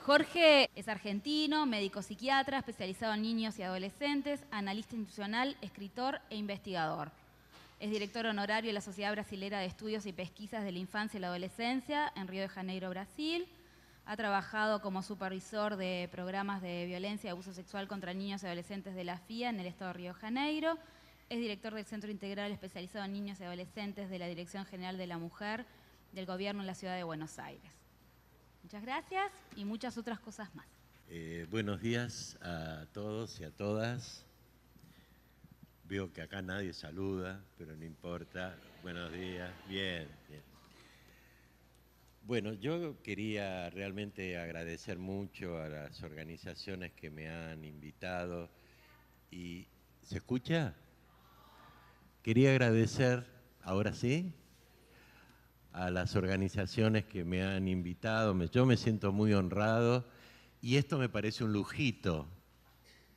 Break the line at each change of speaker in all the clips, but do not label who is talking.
Jorge es argentino, médico psiquiatra, especializado en niños y adolescentes, analista institucional, escritor e investigador. Es director honorario de la Sociedad Brasilera de Estudios y Pesquisas de la Infancia y la Adolescencia en Río de Janeiro, Brasil. Ha trabajado como supervisor de programas de violencia y abuso sexual contra niños y adolescentes de la FIA en el estado de Río de Janeiro. Es director del Centro Integral Especializado en Niños y Adolescentes de la Dirección General de la Mujer del Gobierno en la Ciudad de Buenos Aires. Muchas gracias y muchas otras cosas más.
Buenos días a todos y a todas. Veo que acá nadie saluda, pero no importa. Buenos días. Bien, bien. Bueno, yo quería realmente agradecer mucho a las organizaciones que me han invitado. ¿Se escucha? Quería agradecer, ahora sí, a las organizaciones que me han invitado. Yo me siento muy honrado y esto me parece un lujito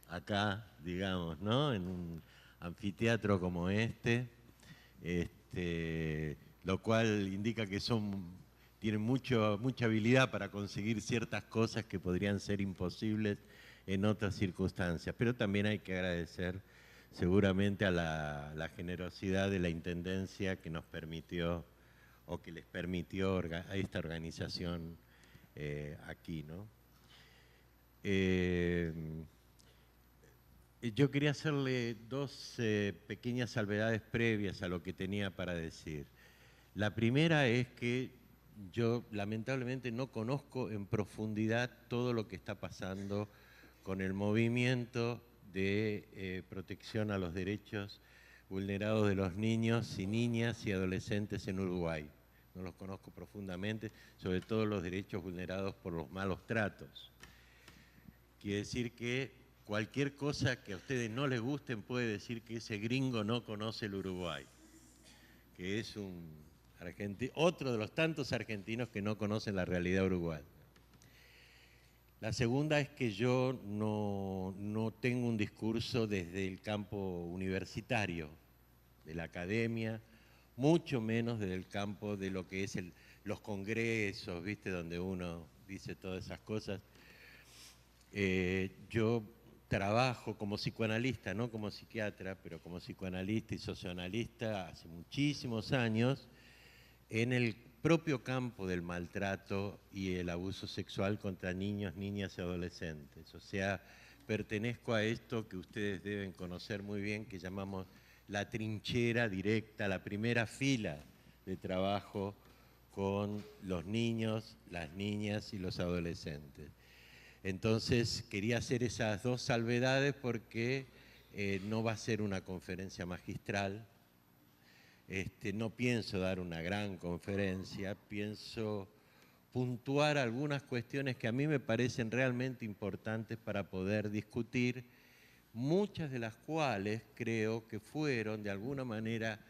acá, digamos, ¿no? En un anfiteatro como lo cual indica que tienen mucha habilidad para conseguir ciertas cosas que podrían ser imposibles en otras circunstancias. Pero también hay que agradecer seguramente a la generosidad de la Intendencia que nos permitió o que les permitió a esta organización aquí, ¿no? Yo quería hacerle dos pequeñas salvedades previas a lo que tenía para decir. La primera es que yo lamentablemente no conozco en profundidad todo lo que está pasando con el movimiento de protección a los derechos vulnerados de los niños y niñas y adolescentes en Uruguay. No los conozco profundamente, sobre todo los derechos vulnerados por los malos tratos. Quiere decir que cualquier cosa que a ustedes no les gusten puede decir que ese gringo no conoce el Uruguay, que es otro de los tantos argentinos que no conocen la realidad uruguaya. La segunda es que yo no tengo un discurso desde el campo universitario, de la academia, mucho menos desde el campo de lo que es los congresos, ¿viste? Donde uno dice todas esas cosas. Yo trabajo como psicoanalista, no como psiquiatra, pero como psicoanalista y socionalista hace muchísimos años en el propio campo del maltrato y el abuso sexual contra niños, niñas y adolescentes. O sea, pertenezco a esto que ustedes deben conocer muy bien, que llamamos la trinchera directa, la primera fila de trabajo con los niños, las niñas y los adolescentes. Entonces, quería hacer esas dos salvedades porque no va a ser una conferencia magistral. No pienso dar una gran conferencia, pienso puntuar algunas cuestiones que a mí me parecen realmente importantes para poder discutir, muchas de las cuales creo que fueron de alguna manera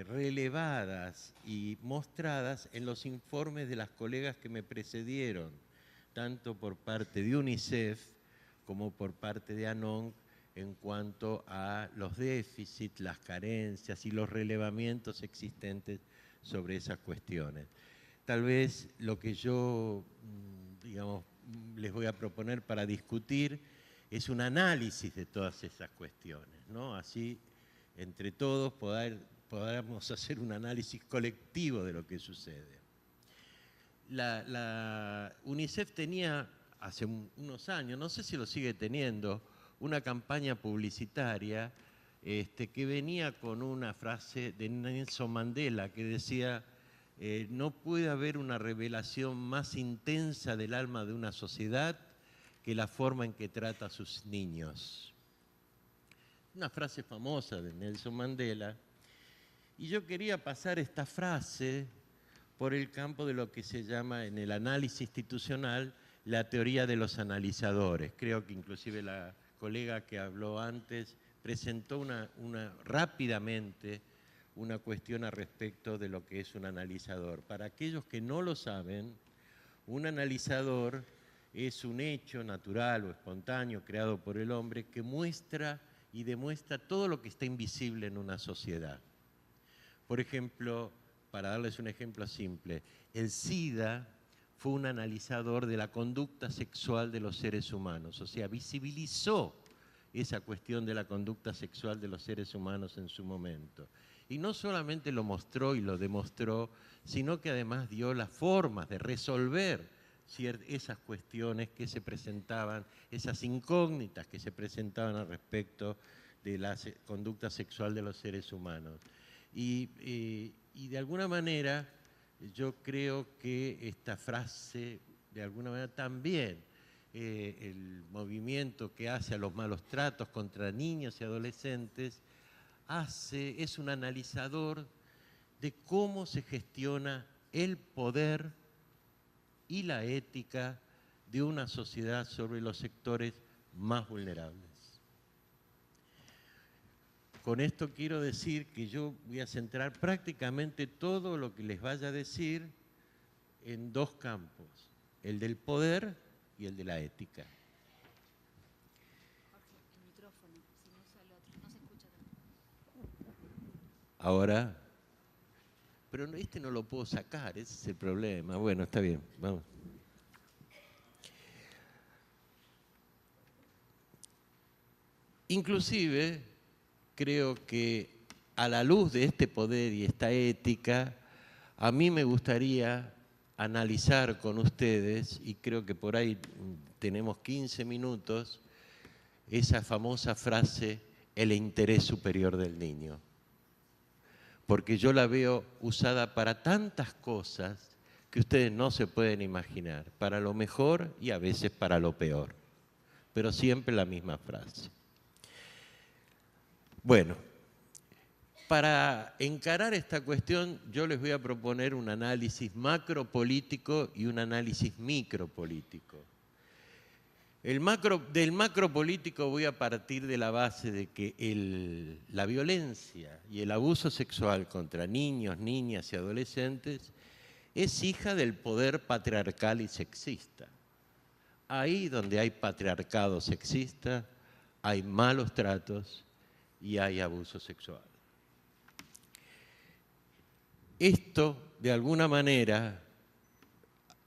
relevadas y mostradas en los informes de las colegas que me precedieron, tanto por parte de UNICEF como por parte de ANONC, en cuanto a los déficits, las carencias y los relevamientos existentes sobre esas cuestiones. Tal vez lo que yo, digamos, les voy a proponer para discutir es un análisis de todas esas cuestiones, ¿no? Así, entre todos, podamos hacer un análisis colectivo de lo que sucede. La UNICEF tenía hace unos años, no sé si lo sigue teniendo, una campaña publicitaria que venía con una frase de Nelson Mandela que decía: no puede haber una revelación más intensa del alma de una sociedad que la forma en que trata a sus niños. Una frase famosa de Nelson Mandela. Y yo quería pasar esta frase por el campo de lo que se llama en el análisis institucional la teoría de los analizadores. Creo que inclusive la colega que habló antes presentó rápidamente una cuestión al respecto de lo que es un analizador. Para aquellos que no lo saben, un analizador es un hecho natural o espontáneo creado por el hombre que muestra y demuestra todo lo que está invisible en una sociedad. Por ejemplo, para darles un ejemplo simple, el SIDA fue un analizador de la conducta sexual de los seres humanos, o sea, visibilizó esa cuestión de la conducta sexual de los seres humanos en su momento. Y no solamente lo mostró y lo demostró, sino que además dio las formas de resolver esas cuestiones que se presentaban, esas incógnitas que se presentaban al respecto de la conducta sexual de los seres humanos. Y de alguna manera yo creo que esta frase, de alguna manera también, el movimiento que hace a los malos tratos contra niños y adolescentes, es un analizador de cómo se gestiona el poder y la ética de una sociedad sobre los sectores más vulnerables. Con esto quiero decir que yo voy a centrar prácticamente todo lo que les vaya a decir en dos campos, el del poder y el de la ética.
Jorge, el micrófono, si no usa el otro, no se escucha tanto.
Ahora, pero este no lo puedo sacar, ese es el problema. Bueno, está bien, vamos. Inclusive, creo que a la luz de este poder y esta ética, a mí me gustaría analizar con ustedes, y creo que por ahí tenemos 15 minutos, esa famosa frase, el interés superior del niño. Porque yo la veo usada para tantas cosas que ustedes no se pueden imaginar, para lo mejor y a veces para lo peor, pero siempre la misma frase. Bueno, para encarar esta cuestión yo les voy a proponer un análisis macropolítico y un análisis micropolítico. Del macropolítico voy a partir de la base de que la violencia y el abuso sexual contra niños, niñas y adolescentes es hija del poder patriarcal y sexista. Ahí donde hay patriarcado sexista, hay malos tratos y hay abuso sexual. Esto, de alguna manera,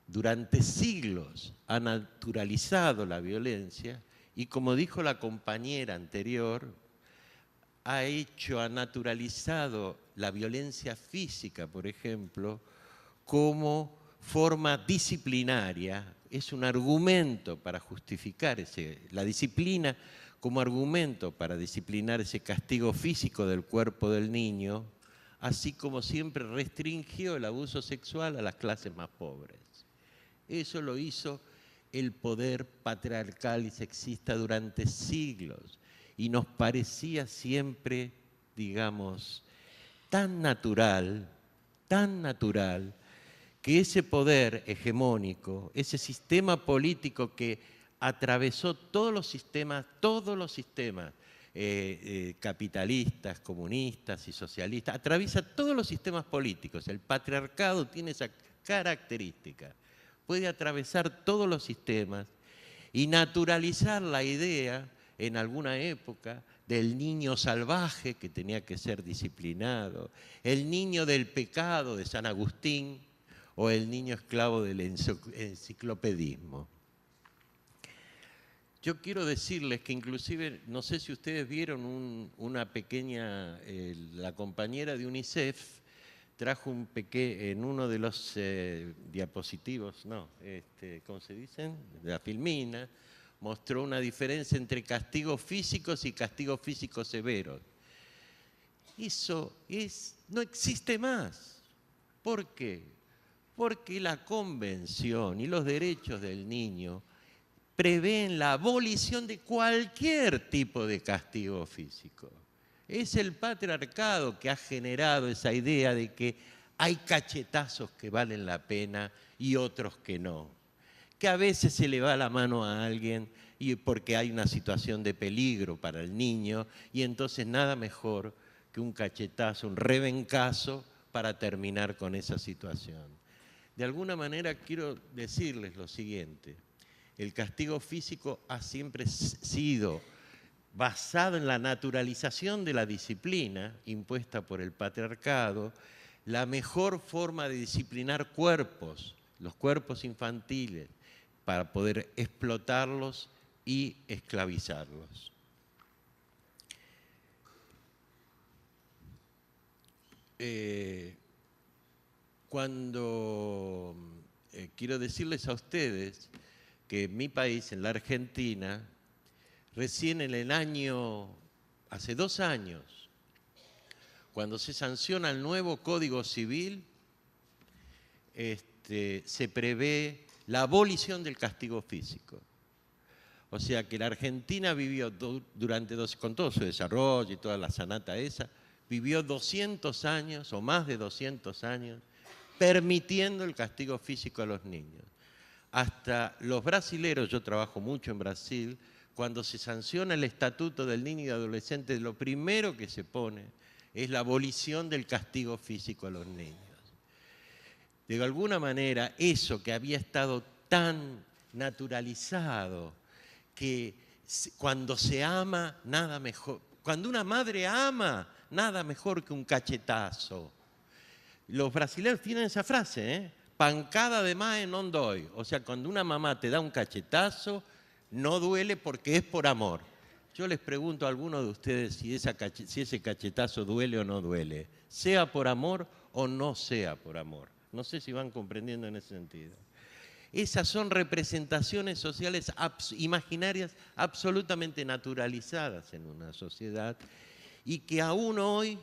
durante siglos ha naturalizado la violencia y, como dijo la compañera anterior, ha naturalizado la violencia física, por ejemplo, como forma disciplinaria. Es un argumento para justificar la disciplina como argumento para disciplinar ese castigo físico del cuerpo del niño, así como siempre restringió el abuso sexual a las clases más pobres. Eso lo hizo el poder patriarcal y sexista durante siglos y nos parecía siempre, digamos, tan natural, que ese poder hegemónico, ese sistema político que atravesó todos los sistemas capitalistas, comunistas y socialistas, atraviesa todos los sistemas políticos. El patriarcado tiene esa característica. Puede atravesar todos los sistemas y naturalizar la idea en alguna época del niño salvaje que tenía que ser disciplinado, el niño del pecado de San Agustín o el niño esclavo del enciclopedismo. Yo quiero decirles que inclusive, no sé si ustedes vieron una pequeña, la compañera de UNICEF trajo en uno de los diapositivos, ¿cómo se dicen? De la filmina, mostró una diferencia entre castigos físicos y castigos físicos severos. Eso no existe más. ¿Por qué? Porque la Convención y los derechos del niño prevén la abolición de cualquier tipo de castigo físico. Es el patriarcado que ha generado esa idea de que hay cachetazos que valen la pena y otros que no. Que a veces se le va la mano a alguien y porque hay una situación de peligro para el niño y entonces nada mejor que un cachetazo, un rebencazo para terminar con esa situación. De alguna manera quiero decirles lo siguiente. El castigo físico ha siempre sido basado en la naturalización de la disciplina impuesta por el patriarcado, la mejor forma de disciplinar cuerpos los cuerpos infantiles, para poder explotarlos y esclavizarlos. Quiero decirles a ustedes que en mi país, en la Argentina, recién en el año, hace 2 años, cuando se sanciona el nuevo Código Civil, se prevé la abolición del castigo físico. O sea que la Argentina vivió con todo su desarrollo y toda la sanata esa, vivió 200 años o más de 200 años permitiendo el castigo físico a los niños. Hasta los brasileros, yo trabajo mucho en Brasil, cuando se sanciona el Estatuto del Niño y Adolescente, lo primero que se pone es la abolición del castigo físico a los niños. De alguna manera, eso que había estado tan naturalizado, que cuando se ama, nada mejor. Cuando una madre ama, nada mejor que un cachetazo. Los brasileños tienen esa frase, ¿eh? Pancada de mae non dói. O sea, cuando una mamá te da un cachetazo, no duele porque es por amor. Yo les pregunto a algunos de ustedes si ese cachetazo duele o no duele. Sea por amor o no sea por amor. No sé si van comprendiendo en ese sentido. Esas son representaciones sociales imaginarias absolutamente naturalizadas en una sociedad y que aún hoy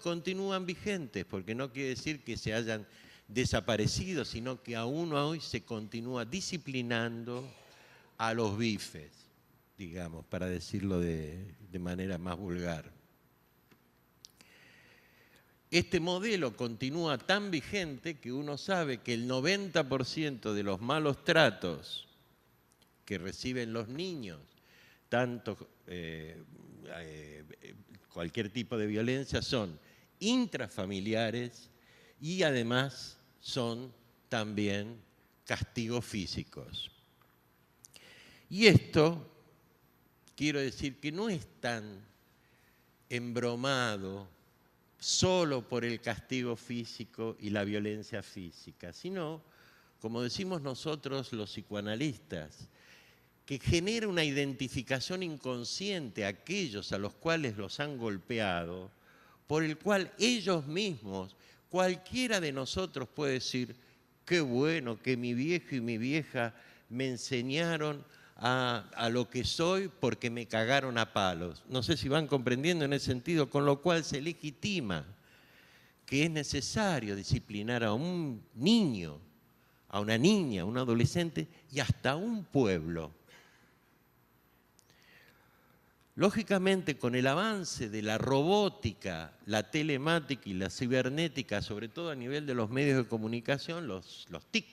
continúan vigentes, porque no quiere decir que se hayan desaparecido, sino que aún hoy se continúa disciplinando a los bifes, digamos, para decirlo de manera más vulgar. Este modelo continúa tan vigente que uno sabe que el 90% de los malos tratos que reciben los niños, tanto cualquier tipo de violencia, son intrafamiliares y además son también castigos físicos. Y esto, quiero decir que no es tan embromado solo por el castigo físico y la violencia física, sino, como decimos nosotros los psicoanalistas, que genera una identificación inconsciente a aquellos a los cuales los han golpeado, por el cual ellos mismos, cualquiera de nosotros puede decir, qué bueno que mi viejo y mi vieja me enseñaron a lo que soy porque me cagaron a palos. No sé si van comprendiendo en ese sentido, con lo cual se legitima que es necesario disciplinar a un niño, a una niña, a un adolescente y hasta a un pueblo. Lógicamente, con el avance de la robótica, la telemática y la cibernética, sobre todo a nivel de los medios de comunicación, los TIC,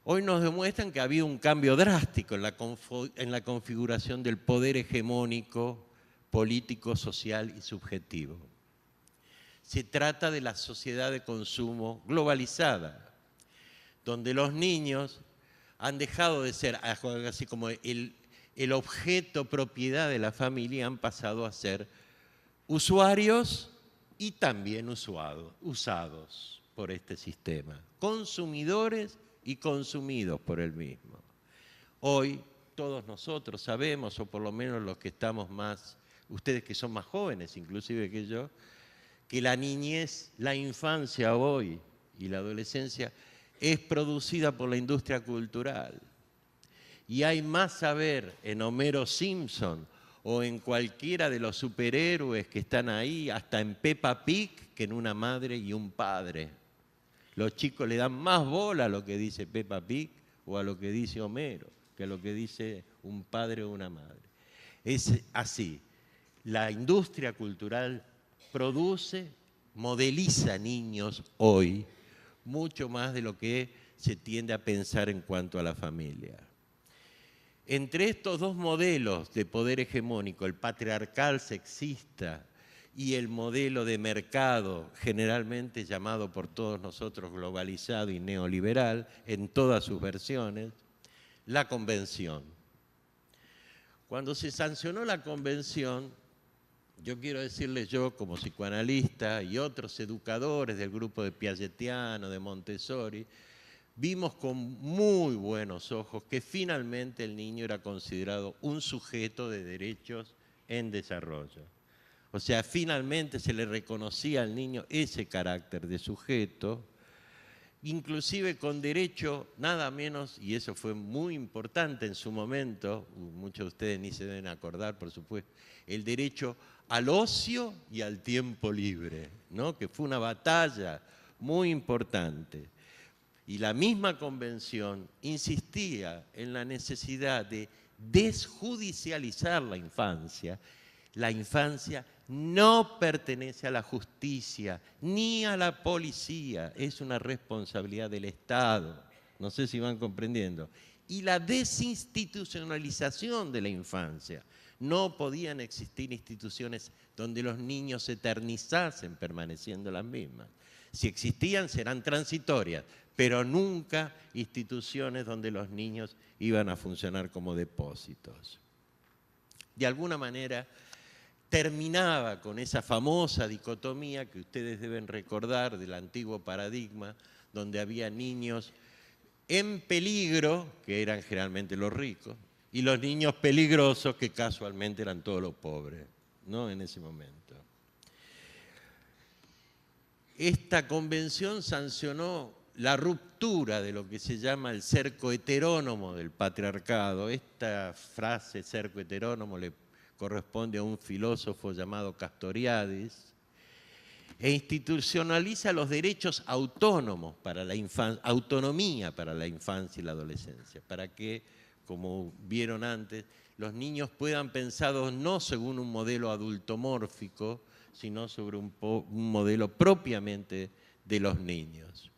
hoy nos demuestran que ha habido un cambio drástico en la configuración del poder hegemónico, político, social y subjetivo. Se trata de la sociedad de consumo globalizada, donde los niños han dejado de ser así como el objeto propiedad de la familia, han pasado a ser usuarios y también usados por este sistema, consumidores y consumidos por el mismo. Hoy todos nosotros sabemos, o por lo menos los que estamos más, ustedes que son más jóvenes inclusive que yo, que la niñez, la infancia hoy y la adolescencia es producida por la industria cultural. Y hay más saber en Homero Simpson o en cualquiera de los superhéroes que están ahí, hasta en Peppa Pig, que en una madre y un padre. Los chicos le dan más bola a lo que dice Peppa Pig o a lo que dice Homero, que a lo que dice un padre o una madre. Es así. La industria cultural produce, modeliza niños hoy, mucho más de lo que se tiende a pensar en cuanto a la familia. Entre estos dos modelos de poder hegemónico, el patriarcal sexista y el modelo de mercado, generalmente llamado por todos nosotros globalizado y neoliberal, en todas sus versiones, la Convención. Cuando se sancionó la Convención, yo quiero decirles, yo como psicoanalista y otros educadores del grupo de Piagetiano, de Montessori, vimos con muy buenos ojos que finalmente el niño era considerado un sujeto de derechos en desarrollo. O sea, finalmente se le reconocía al niño ese carácter de sujeto, inclusive con derecho nada menos, y eso fue muy importante en su momento, muchos de ustedes ni se deben acordar, por supuesto, el derecho al ocio y al tiempo libre, ¿no? Que fue una batalla muy importante. Y la misma convención insistía en la necesidad de desjudicializar la infancia. La infancia no pertenece a la justicia ni a la policía, es una responsabilidad del Estado. No sé si van comprendiendo. Y la desinstitucionalización de la infancia. No podían existir instituciones donde los niños se eternizasen permaneciendo las mismas. Si existían, serán transitorias, pero nunca instituciones donde los niños iban a funcionar como depósitos. De alguna manera, terminaba con esa famosa dicotomía que ustedes deben recordar del antiguo paradigma, donde había niños en peligro, que eran generalmente los ricos, y los niños peligrosos, que casualmente eran todos los pobres, ¿no? En ese momento. Esta convención sancionó la ruptura de lo que se llama el cerco heterónomo del patriarcado. Esta frase, cerco heterónomo, le corresponde a un filósofo llamado Castoriadis, e institucionaliza los derechos autónomos para la infancia, autonomía para la infancia y la adolescencia, para que, como vieron antes, los niños puedan pensados no según un modelo adultomórfico, sino sobre un modelo propiamente de los niños.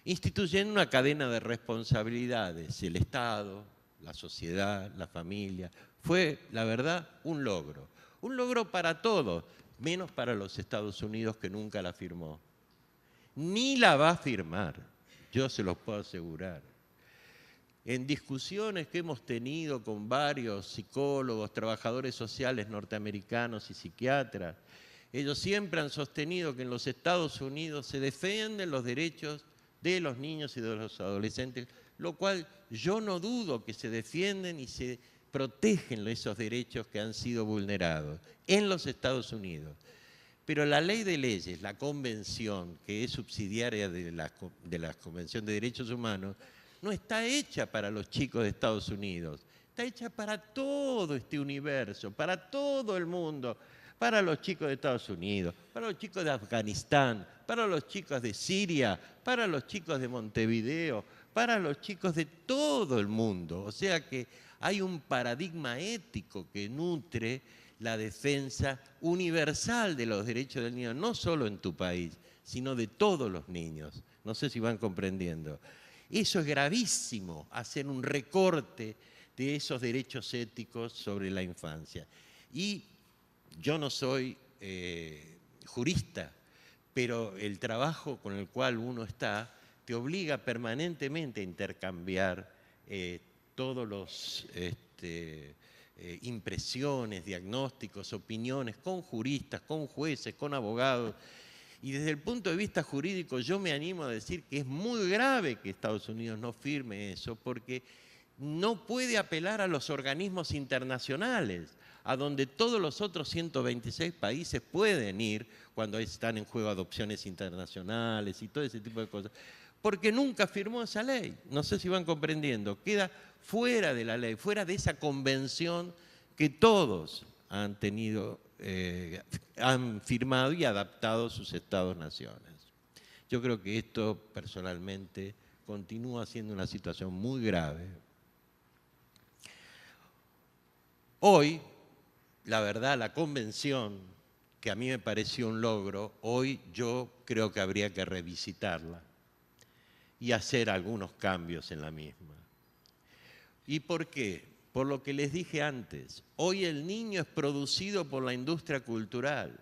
Instituyendo una cadena de responsabilidades, el Estado, la sociedad, la familia, fue, la verdad, un logro para todos, menos para los Estados Unidos, que nunca la firmó. Ni la va a firmar, yo se los puedo asegurar. En discusiones que hemos tenido con varios psicólogos, trabajadores sociales norteamericanos y psiquiatras, ellos siempre han sostenido que en los Estados Unidos se defienden los derechos de los niños y de los adolescentes, lo cual yo no dudo que se defienden y se protegen esos derechos que han sido vulnerados en los Estados Unidos. Pero la ley de leyes, la convención, que es subsidiaria de la Convención de Derechos Humanos, no está hecha para los chicos de Estados Unidos, está hecha para todo este universo, para todo el mundo, para los chicos de Estados Unidos, para los chicos de Afganistán, para los chicos de Siria, para los chicos de Montevideo, para los chicos de todo el mundo. O sea que hay un paradigma ético que nutre la defensa universal de los derechos del niño, no solo en tu país, sino de todos los niños. No sé si van comprendiendo. Eso es gravísimo, hacer un recorte de esos derechos éticos sobre la infancia. Y yo no soy jurista, pero el trabajo con el cual uno está te obliga permanentemente a intercambiar todos los impresiones, diagnósticos, opiniones con juristas, con jueces, con abogados. Y desde el punto de vista jurídico yo me animo a decir que es muy grave que Estados Unidos no firme eso, porque no puede apelar a los organismos internacionales, a donde todos los otros 126 países pueden ir cuando están en juego adopciones internacionales y todo ese tipo de cosas, porque nunca firmó esa ley. No sé si van comprendiendo, queda fuera de la ley, fuera de esa convención que todos han tenido, han firmado y adaptado sus estados-naciones. Yo creo que esto, personalmente, continúa siendo una situación muy grave. Hoy, la verdad, la convención, que a mí me pareció un logro, hoy yo creo que habría que revisitarla y hacer algunos cambios en la misma. ¿Y por qué? Por lo que les dije antes, hoy el niño es producido por la industria cultural.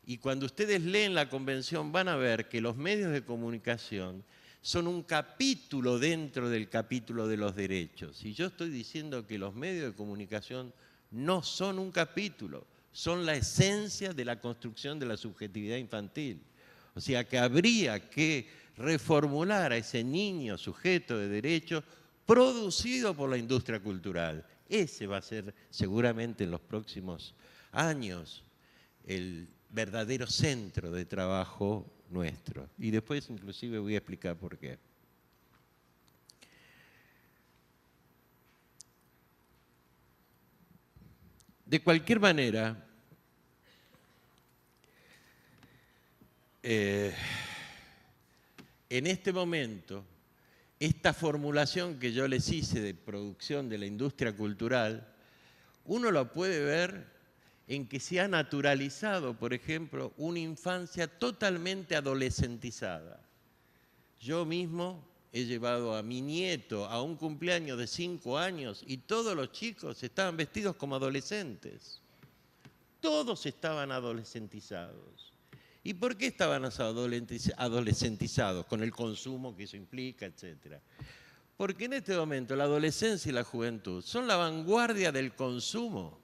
Y cuando ustedes leen la convención van a ver que los medios de comunicación son un capítulo dentro del capítulo de los derechos. Y yo estoy diciendo que los medios de comunicación no son un capítulo, son la esencia de la construcción de la subjetividad infantil. O sea que habría que reformular a ese niño sujeto de derechos producido por la industria cultural. Ese va a ser seguramente en los próximos años el verdadero centro de trabajo nuestro. Y después inclusive voy a explicar por qué. De cualquier manera, en este momento, esta formulación que yo les hice de producción de la industria cultural, uno lo puede ver en que se ha naturalizado, por ejemplo, una infancia totalmente adolescentizada. Yo mismo he llevado a mi nieto a un cumpleaños de 5 años y todos los chicos estaban vestidos como adolescentes. Todos estaban adolescentizados. ¿Y por qué estaban adolescentizados? Con el consumo que eso implica, etc. Porque en este momento la adolescencia y la juventud son la vanguardia del consumo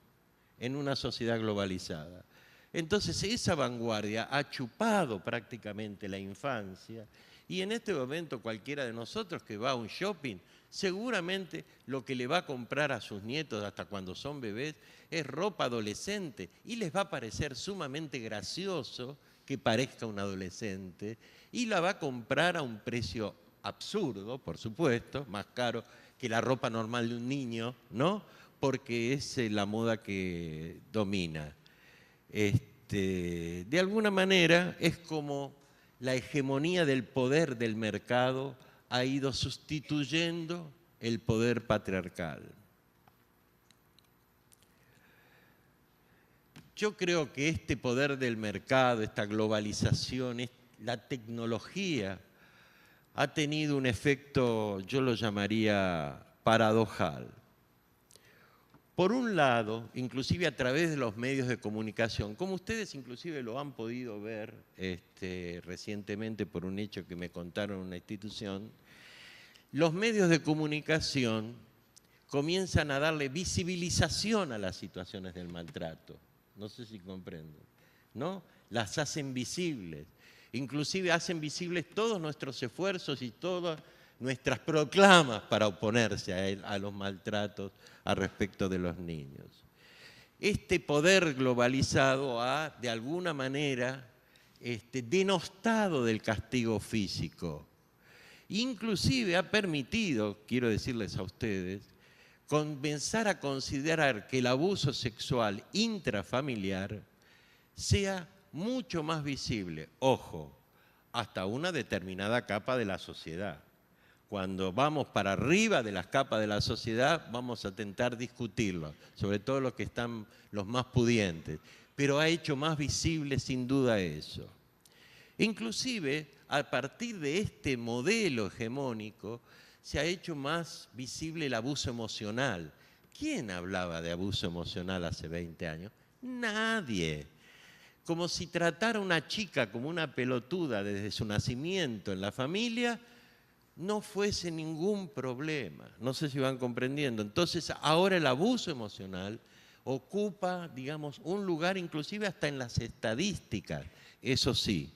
en una sociedad globalizada. Entonces esa vanguardia ha chupado prácticamente la infancia y en este momento cualquiera de nosotros que va a un shopping, seguramente lo que le va a comprar a sus nietos hasta cuando son bebés es ropa adolescente y les va a parecer sumamente gracioso que parezca un adolescente y la va a comprar a un precio absurdo, por supuesto, más caro que la ropa normal de un niño, ¿no? Porque es la moda que domina. De alguna manera es como la hegemonía del poder del mercado ha ido sustituyendo el poder patriarcal. Yo creo que este poder del mercado, esta globalización, la tecnología, ha tenido un efecto, yo lo llamaría paradojal. Por un lado, inclusive a través de los medios de comunicación, como ustedes inclusive lo han podido ver recientemente por un hecho que me contaron en una institución, los medios de comunicación comienzan a darle visibilización a las situaciones del maltrato. No sé si comprenden, ¿no? Las hacen visibles. Inclusive hacen visibles todos nuestros esfuerzos y todas nuestras proclamas para oponerse a los maltratos a respecto de los niños. Este poder globalizado ha, de alguna manera, denostado del castigo físico. Inclusive ha permitido, quiero decirles a ustedes, comenzar a considerar que el abuso sexual intrafamiliar sea mucho más visible, ojo, hasta una determinada capa de la sociedad. Cuando vamos para arriba de las capas de la sociedad, vamos a intentar discutirlo, sobre todo los que están los más pudientes. Pero ha hecho más visible sin duda eso. Inclusive, a partir de este modelo hegemónico, se ha hecho más visible el abuso emocional. ¿Quién hablaba de abuso emocional hace 20 años? Nadie. Como si tratara a una chica como una pelotuda desde su nacimiento en la familia, no fuese ningún problema. No sé si van comprendiendo. Entonces, ahora el abuso emocional ocupa, digamos, un lugar inclusive hasta en las estadísticas. Eso sí,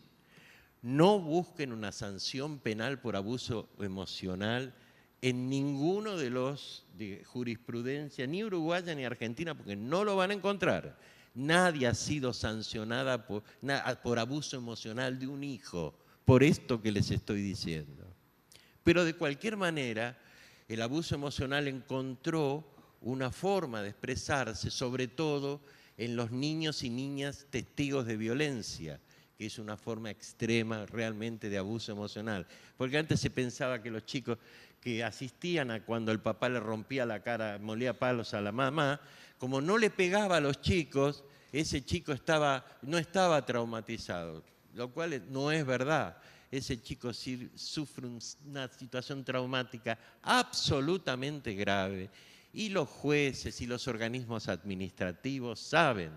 no busquen una sanción penal por abuso emocional en ninguno de los de jurisprudencia, ni uruguaya ni argentina, porque no lo van a encontrar. Nadie ha sido sancionada por abuso emocional de un hijo, por esto que les estoy diciendo. Pero de cualquier manera, el abuso emocional encontró una forma de expresarse, sobre todo en los niños y niñas testigos de violencia, que es una forma extrema realmente de abuso emocional. Porque antes se pensaba que los chicos que asistían a cuando el papá le rompía la cara, molía palos a la mamá, como no le pegaba a los chicos, ese chico no estaba traumatizado, lo cual no es verdad. Ese chico sufre una situación traumática absolutamente grave y los jueces y los organismos administrativos saben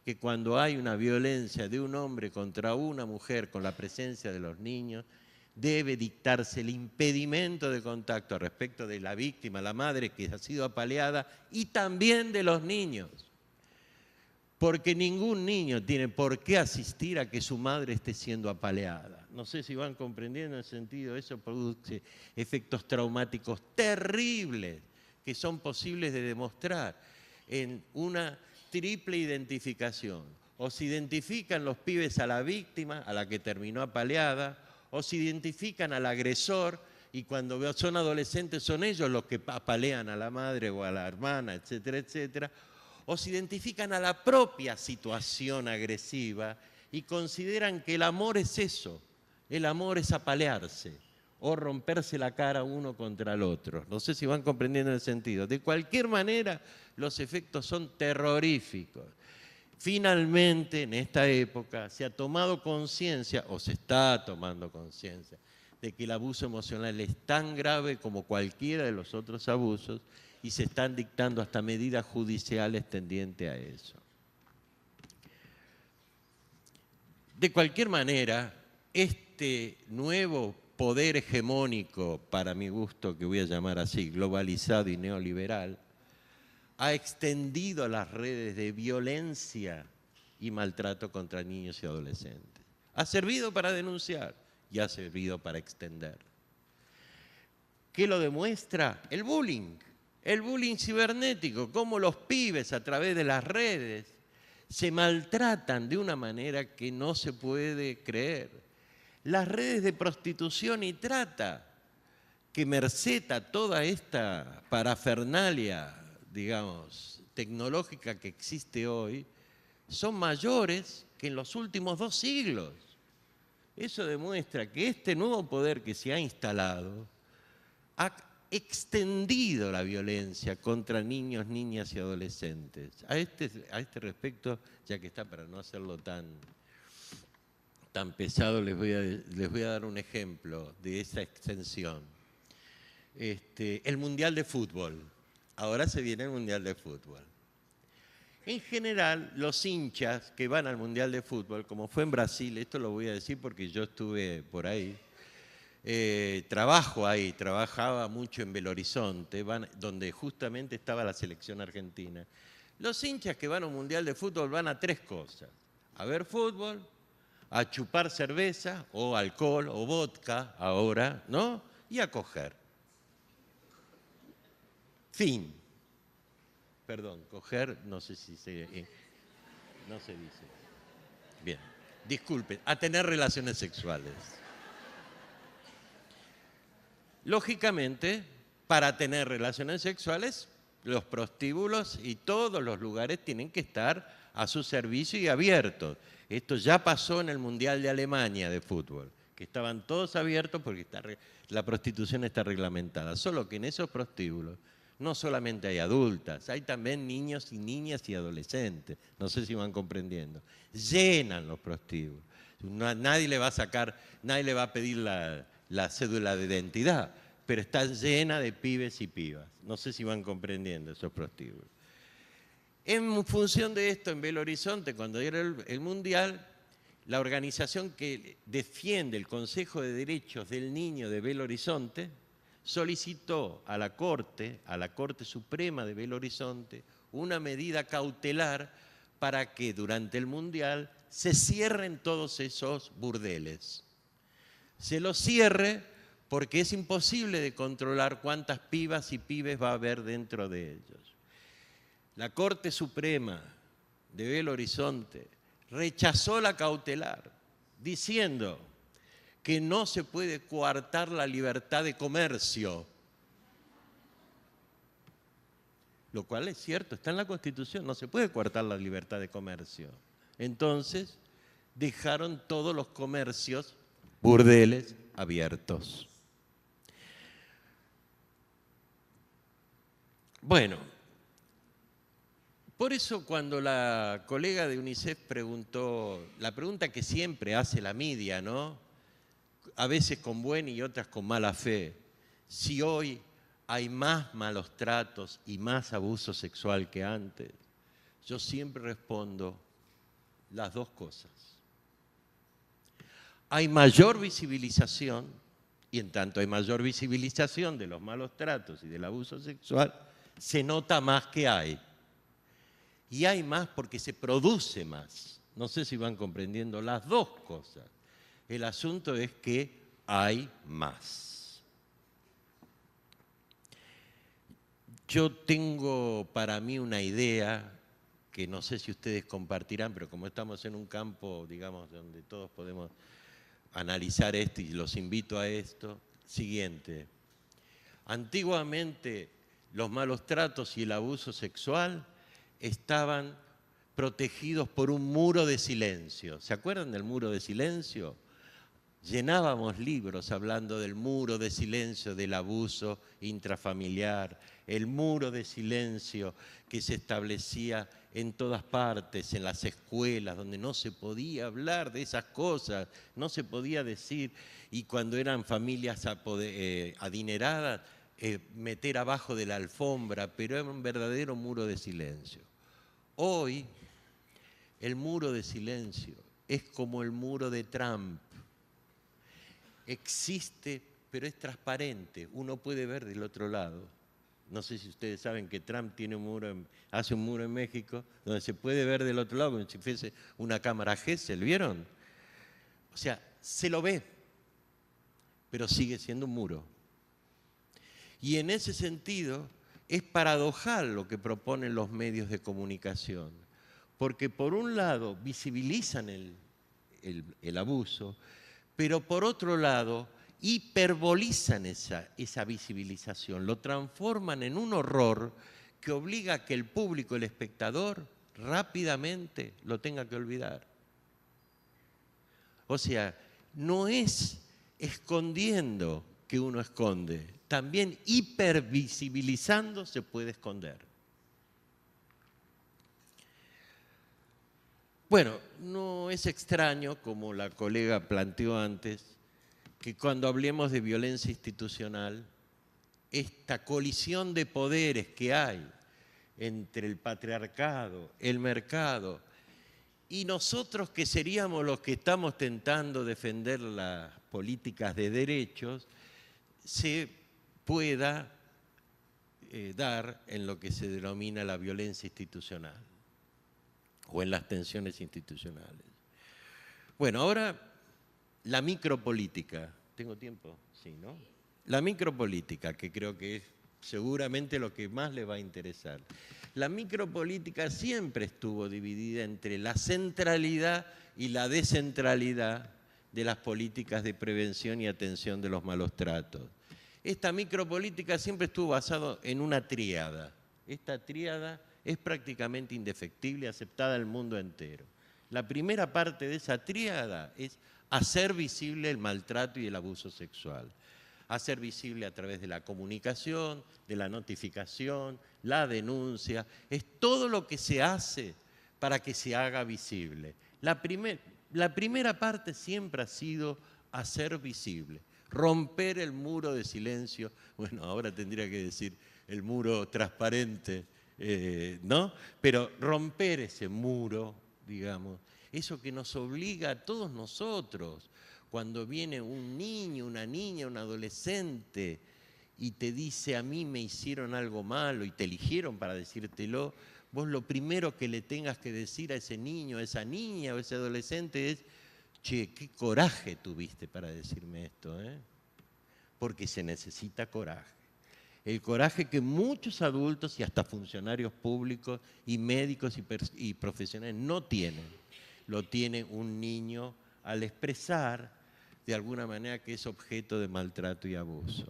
que cuando hay una violencia de un hombre contra una mujer con la presencia de los niños, debe dictarse el impedimento de contacto respecto de la víctima, la madre que ha sido apaleada, y también de los niños. porque ningún niño tiene por qué asistir a que su madre esté siendo apaleada. No sé si van comprendiendo el sentido, eso produce efectos traumáticos terribles que son posibles de demostrar en una triple identificación. O se identifican los pibes a la víctima, a la que terminó apaleada, o se identifican al agresor, y cuando son adolescentes son ellos los que apalean a la madre o a la hermana, etcétera, etcétera, o se identifican a la propia situación agresiva y consideran que el amor es eso, el amor es apalearse o romperse la cara uno contra el otro. No sé si van comprendiendo el sentido. De cualquier manera, los efectos son terroríficos. Finalmente, en esta época, se ha tomado conciencia, o se está tomando conciencia, de que el abuso emocional es tan grave como cualquiera de los otros abusos y se están dictando hasta medidas judiciales tendientes a eso. De cualquier manera, este nuevo poder hegemónico, para mi gusto, que voy a llamar así, globalizado y neoliberal, ha extendido las redes de violencia y maltrato contra niños y adolescentes. Ha servido para denunciar y ha servido para extender. ¿Qué lo demuestra? El bullying cibernético, cómo los pibes a través de las redes se maltratan de una manera que no se puede creer. Las redes de prostitución y trata, que merced a toda esta parafernalia, digamos, tecnológica que existe hoy, son mayores que en los últimos 2 siglos. Eso demuestra que este nuevo poder que se ha instalado ha extendido la violencia contra niños, niñas y adolescentes. A este respecto, ya que está, para no hacerlo tan pesado, les voy a dar un ejemplo de esa extensión. El Mundial de Fútbol. Ahora se viene el Mundial de Fútbol. En general, los hinchas que van al Mundial de Fútbol, como fue en Brasil, esto lo voy a decir porque yo estuve por ahí, trabajo ahí, trabajaba mucho en Belo Horizonte, donde justamente estaba la selección argentina. Los hinchas que van a un Mundial de Fútbol van a 3 cosas: a ver fútbol, a chupar cerveza o alcohol o vodka ahora, ¿no? Y a coger. Fin. Perdón, coger, no sé si no se dice. Bien, disculpen, a tener relaciones sexuales. Lógicamente, para tener relaciones sexuales, los prostíbulos y todos los lugares tienen que estar a su servicio y abiertos. Esto ya pasó en el Mundial de Alemania de fútbol, que estaban todos abiertos porque la prostitución está reglamentada. Solo que en esos prostíbulos no solamente hay adultas, hay también niños y niñas y adolescentes. No sé si van comprendiendo. Llenan los prostíbulos. Nadie le va a sacar, nadie le va a pedir la cédula de identidad, pero está llena de pibes y pibas. No sé si van comprendiendo esos prostíbulos. En función de esto, en Belo Horizonte, cuando era el Mundial, la organización que defiende el Consejo de Derechos del Niño de Belo Horizonte solicitó a la Corte Suprema de Belo Horizonte, una medida cautelar para que durante el Mundial se cierren todos esos burdeles. Se los cierre porque es imposible de controlar cuántas pibas y pibes va a haber dentro de ellos. La Corte Suprema de Belo Horizonte rechazó la cautelar, diciendo que no se puede coartar la libertad de comercio. Lo cual es cierto, está en la Constitución, no se puede coartar la libertad de comercio. Entonces, dejaron todos los comercios, burdeles, abiertos. Bueno, por eso cuando la colega de UNICEF preguntó, la pregunta que siempre hace la media, ¿no?, a veces con buena y otras con mala fe, si hoy hay más malos tratos y más abuso sexual que antes, yo siempre respondo las 2 cosas. Hay mayor visibilización, y en tanto hay mayor visibilización de los malos tratos y del abuso sexual, se nota más que hay. y hay más porque se produce más. No sé si van comprendiendo las dos cosas. El asunto es que hay más. Yo tengo para mí una idea que no sé si ustedes compartirán, pero como estamos en un campo, digamos, donde todos podemos analizar esto y los invito a esto, siguiente. Antiguamente los malos tratos y el abuso sexual estaban protegidos por un muro de silencio. ¿Se acuerdan del muro de silencio? Llenábamos libros hablando del muro de silencio del abuso intrafamiliar, el muro de silencio que se establecía en todas partes, en las escuelas, donde no se podía hablar de esas cosas, no se podía decir, y cuando eran familias adineradas, meter abajo de la alfombra, pero era un verdadero muro de silencio. Hoy, el muro de silencio es como el muro de Trump. Existe, pero es transparente, uno puede ver del otro lado. No sé si ustedes saben que Trump tiene hace un muro en México donde se puede ver del otro lado como si fuese una cámara Gesell, ¿vieron? O sea, se lo ve, pero sigue siendo un muro. Y en ese sentido es paradojal lo que proponen los medios de comunicación, porque por un lado visibilizan el abuso, pero por otro lado hiperbolizan esa visibilización, lo transforman en un horror que obliga a que el público, el espectador, rápidamente lo tenga que olvidar. O sea, no es escondiendo que uno esconde, también hipervisibilizando se puede esconder. Bueno, no es extraño, como la colega planteó antes, que cuando hablemos de violencia institucional, esta colisión de poderes que hay entre el patriarcado, el mercado, y nosotros que seríamos los que estamos tentando defender las políticas de derechos, se pueda dar en lo que se denomina la violencia institucional o en las tensiones institucionales. Bueno, ahora la micropolítica. ¿Tengo tiempo? Sí, ¿no? La micropolítica, que creo que es seguramente lo que más le va a interesar. La micropolítica siempre estuvo dividida entre la centralidad y la descentralidad de las políticas de prevención y atención de los malos tratos. Esta micropolítica siempre estuvo basada en una tríada. Esta tríada es prácticamente indefectible, aceptada en el mundo entero. La primera parte de esa tríada es hacer visible el maltrato y el abuso sexual. Hacer visible a través de la comunicación, de la notificación, la denuncia. Es todo lo que se hace para que se haga visible. La primera parte siempre ha sido hacer visible, romper el muro de silencio. Bueno, ahora tendría que decir el muro transparente, ¿no? Pero romper ese muro, digamos, eso que nos obliga a todos nosotros, cuando viene un niño, una niña, un adolescente y te dice a mí me hicieron algo malo y te eligieron para decírtelo, vos lo primero que le tengas que decir a ese niño, a esa niña o a ese adolescente es, che, qué coraje tuviste para decirme esto, ¿eh? Porque se necesita coraje. El coraje que muchos adultos y hasta funcionarios públicos y médicos y profesionales no tienen. Lo tiene un niño al expresar de alguna manera que es objeto de maltrato y abuso.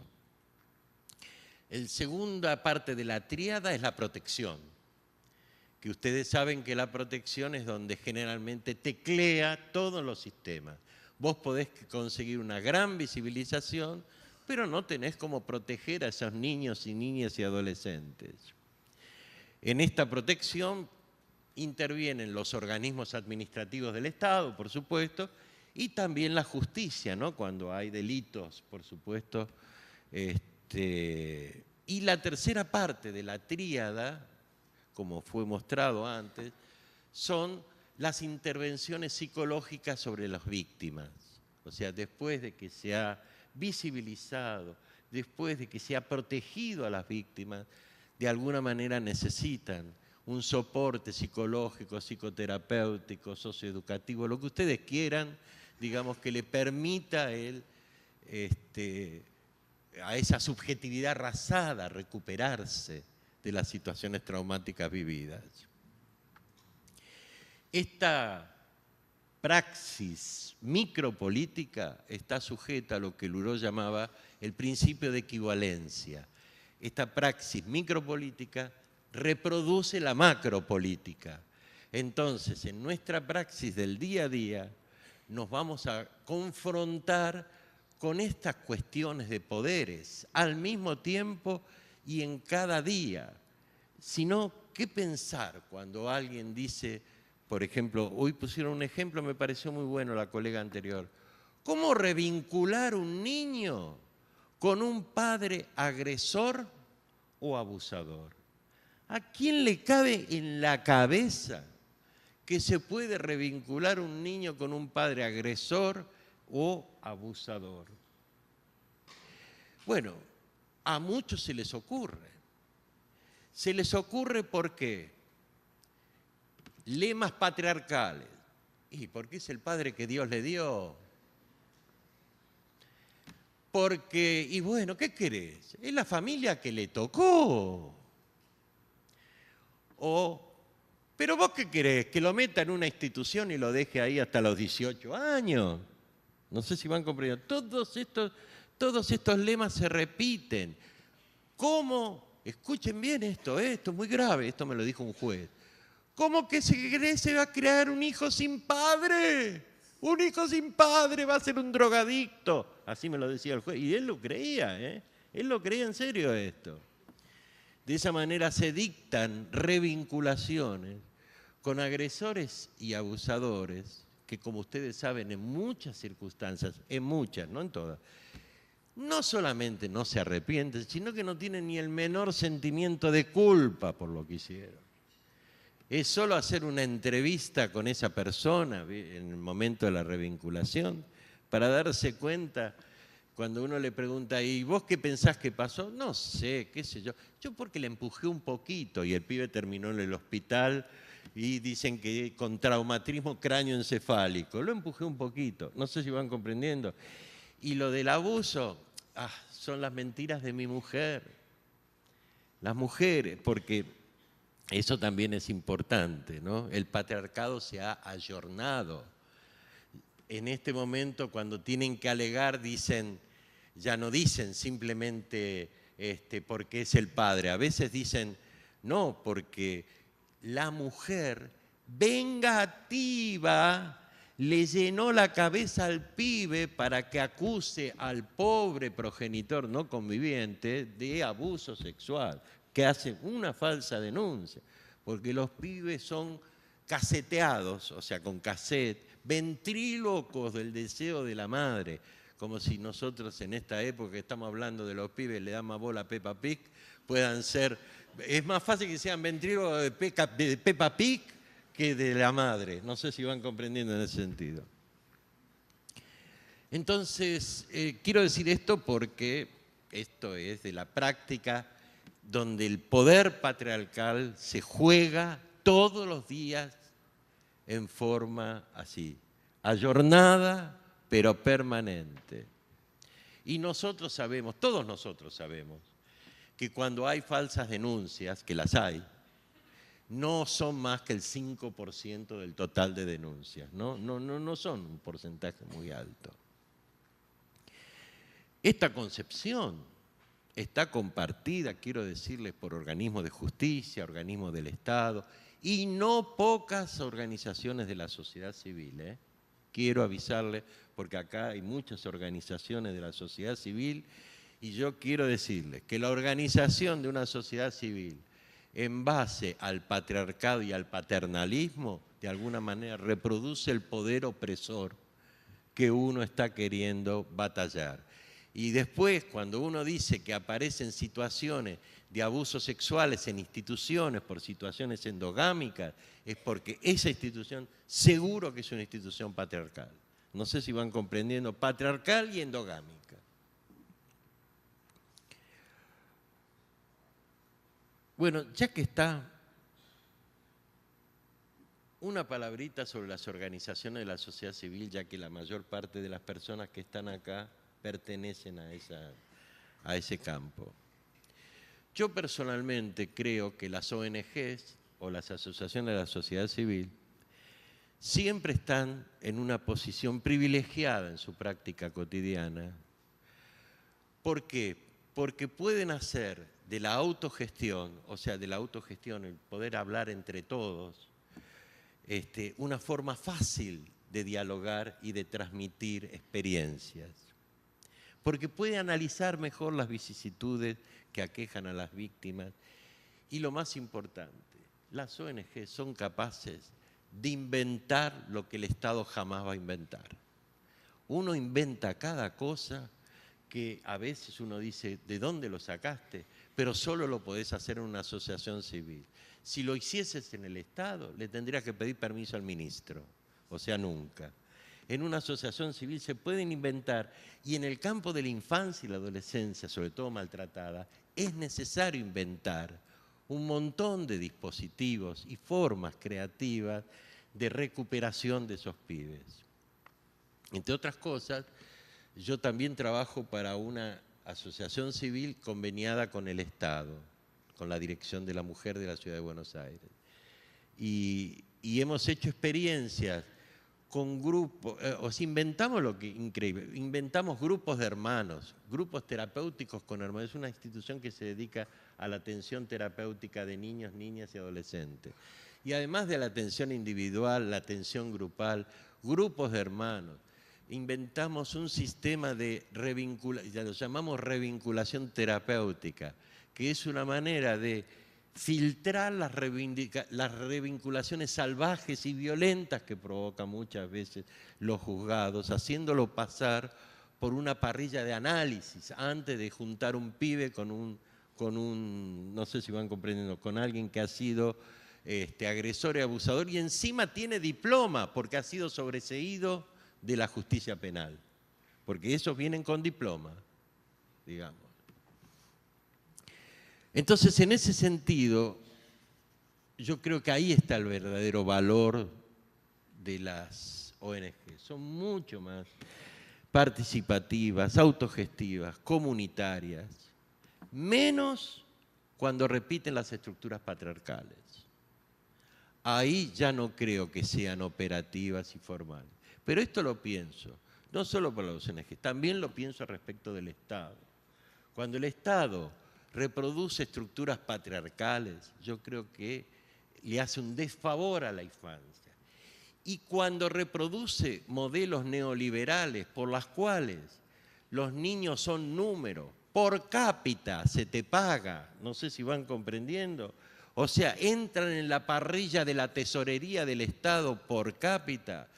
La segunda parte de la tríada es la protección, que ustedes saben que la protección es donde generalmente teclea todos los sistemas. Vos podés conseguir una gran visibilización, pero no tenés cómo proteger a esos niños y niñas y adolescentes. En esta protección intervienen los organismos administrativos del Estado, por supuesto, y también la justicia, ¿no? Cuando hay delitos, por supuesto. Y la tercera parte de la tríada, como fue mostrado antes, son las intervenciones psicológicas sobre las víctimas. O sea, después de que se ha visibilizado, después de que se ha protegido a las víctimas, de alguna manera necesitan un soporte psicológico, psicoterapéutico, socioeducativo, lo que ustedes quieran, digamos, que le permita a él, a esa subjetividad arrasada, recuperarse de las situaciones traumáticas vividas. Esta praxis micropolítica está sujeta a lo que Luró llamaba el principio de equivalencia. Esta praxis micropolítica reproduce la macropolítica. Entonces, en nuestra praxis del día a día, nos vamos a confrontar con estas cuestiones de poderes al mismo tiempo y en cada día. Sino, ¿qué pensar cuando alguien dice, por ejemplo, hoy pusieron un ejemplo, me pareció muy bueno la colega anterior, ¿cómo revincular un niño con un padre agresor o abusador? ¿A quién le cabe en la cabeza que se puede revincular un niño con un padre agresor o abusador? Bueno, a muchos se les ocurre. Se les ocurre ¿por qué? Lemas patriarcales. ¿Y porque es el padre que Dios le dio? Porque, y bueno, ¿qué querés? Es la familia que le tocó. Pero vos qué querés, que lo meta en una institución y lo deje ahí hasta los 18 años. No sé si van comprendiendo. Todos estos lemas se repiten. ¿Cómo? Escuchen bien esto es muy grave, esto me lo dijo un juez. ¿Cómo que se va a crear un hijo sin padre? Un hijo sin padre va a ser un drogadicto. Así me lo decía el juez. Y él lo creía, ¿eh? Él lo creía en serio esto. De esa manera se dictan revinculaciones con agresores y abusadores que, como ustedes saben, en muchas circunstancias, en muchas, no en todas, no solamente no se arrepienten, sino que no tienen ni el menor sentimiento de culpa por lo que hicieron. Es solo hacer una entrevista con esa persona en el momento de la revinculación para darse cuenta. Cuando uno le pregunta, ¿y vos qué pensás que pasó? No sé, qué sé yo. Yo porque le empujé un poquito y el pibe terminó en el hospital y dicen que con traumatismo cráneoencefálico. Lo empujé un poquito, no sé si van comprendiendo. Y lo del abuso, son las mentiras de mi mujer. Las mujeres, porque eso también es importante, ¿no? El patriarcado se ha ayornado. En este momento, cuando tienen que alegar, ya no dicen simplemente porque es el padre. A veces dicen, no, porque la mujer vengativa le llenó la cabeza al pibe para que acuse al pobre progenitor no conviviente de abuso sexual, que hace una falsa denuncia, porque los pibes son caseteados, o sea, con cassette, ventrílocos del deseo de la madre, como si nosotros en esta época que estamos hablando de los pibes le dan más bola a Peppa Pig, puedan ser, es más fácil que sean ventrílocos de Peppa Pig que de la madre. No sé si van comprendiendo en ese sentido. Entonces, quiero decir esto porque esto es de la práctica donde el poder patriarcal se juega todos los días en forma así, ayornada pero permanente. Y nosotros sabemos, todos nosotros sabemos, que cuando hay falsas denuncias, que las hay, no son más que el 5% del total de denuncias, no son un porcentaje muy alto. Esta concepción está compartida, quiero decirles, por organismos de justicia, organismos del Estado y no pocas organizaciones de la sociedad civil. Quiero avisarles, porque acá hay muchas organizaciones de la sociedad civil y yo quiero decirles que la organización de una sociedad civil en base al patriarcado y al paternalismo, de alguna manera reproduce el poder opresor que uno está queriendo batallar. Y después, cuando uno dice que aparecen situaciones de abusos sexuales en instituciones por situaciones endogámicas, es porque esa institución seguro que es una institución patriarcal. No sé si van comprendiendo, patriarcal y endogámica. Bueno, ya que está una palabrita sobre las organizaciones de la sociedad civil, ya que la mayor parte de las personas que están acá pertenecen a ese campo. Yo personalmente creo que las ONGs o las asociaciones de la sociedad civil siempre están en una posición privilegiada en su práctica cotidiana. ¿Por qué? Porque pueden hacer de la autogestión, o sea, de la autogestión, el poder hablar entre todos, una forma fácil de dialogar y de transmitir experiencias. Porque puede analizar mejor las vicisitudes que aquejan a las víctimas. Y lo más importante, las ONG son capaces de inventar lo que el Estado jamás va a inventar. Uno inventa cada cosa que a veces uno dice, ¿de dónde lo sacaste? Pero solo lo podés hacer en una asociación civil. Si lo hicieses en el Estado, le tendrías que pedir permiso al ministro, o sea, nunca. En una asociación civil se pueden inventar, y en el campo de la infancia y la adolescencia, sobre todo maltratada, es necesario inventar un montón de dispositivos y formas creativas de recuperación de esos pibes. Entre otras cosas, yo también trabajo para una asociación civil conveniada con el Estado, con la Dirección de la Mujer de la Ciudad de Buenos Aires. Y hemos hecho experiencias con grupos, inventamos lo que increíble, inventamos grupos de hermanos, grupos terapéuticos con hermanos. Es una institución que se dedica a la atención terapéutica de niños, niñas y adolescentes. Y además de la atención individual, la atención grupal, grupos de hermanos. Inventamos un sistema de revinculación, ya lo llamamos revinculación terapéutica, que es una manera de filtrar las revinculaciones salvajes y violentas que provocan muchas veces los juzgados, haciéndolo pasar por una parrilla de análisis antes de juntar un pibe con un, no sé si van comprendiendo, con alguien que ha sido agresor y abusador y encima tiene diploma porque ha sido sobreseído de la justicia penal, porque esos vienen con diploma, digamos. Entonces, en ese sentido, yo creo que ahí está el verdadero valor de las ONG. Son mucho más participativas, autogestivas, comunitarias, menos cuando repiten las estructuras patriarcales. Ahí ya no creo que sean operativas y formales. Pero esto lo pienso, no solo por las ONG, también lo pienso respecto del Estado. Cuando el Estado reproduce estructuras patriarcales, yo creo que le hace un desfavor a la infancia. Y cuando reproduce modelos neoliberales por los cuales los niños son números, por cápita se te paga, no sé si van comprendiendo, o sea, entran en la parrilla de la tesorería del Estado por cápita,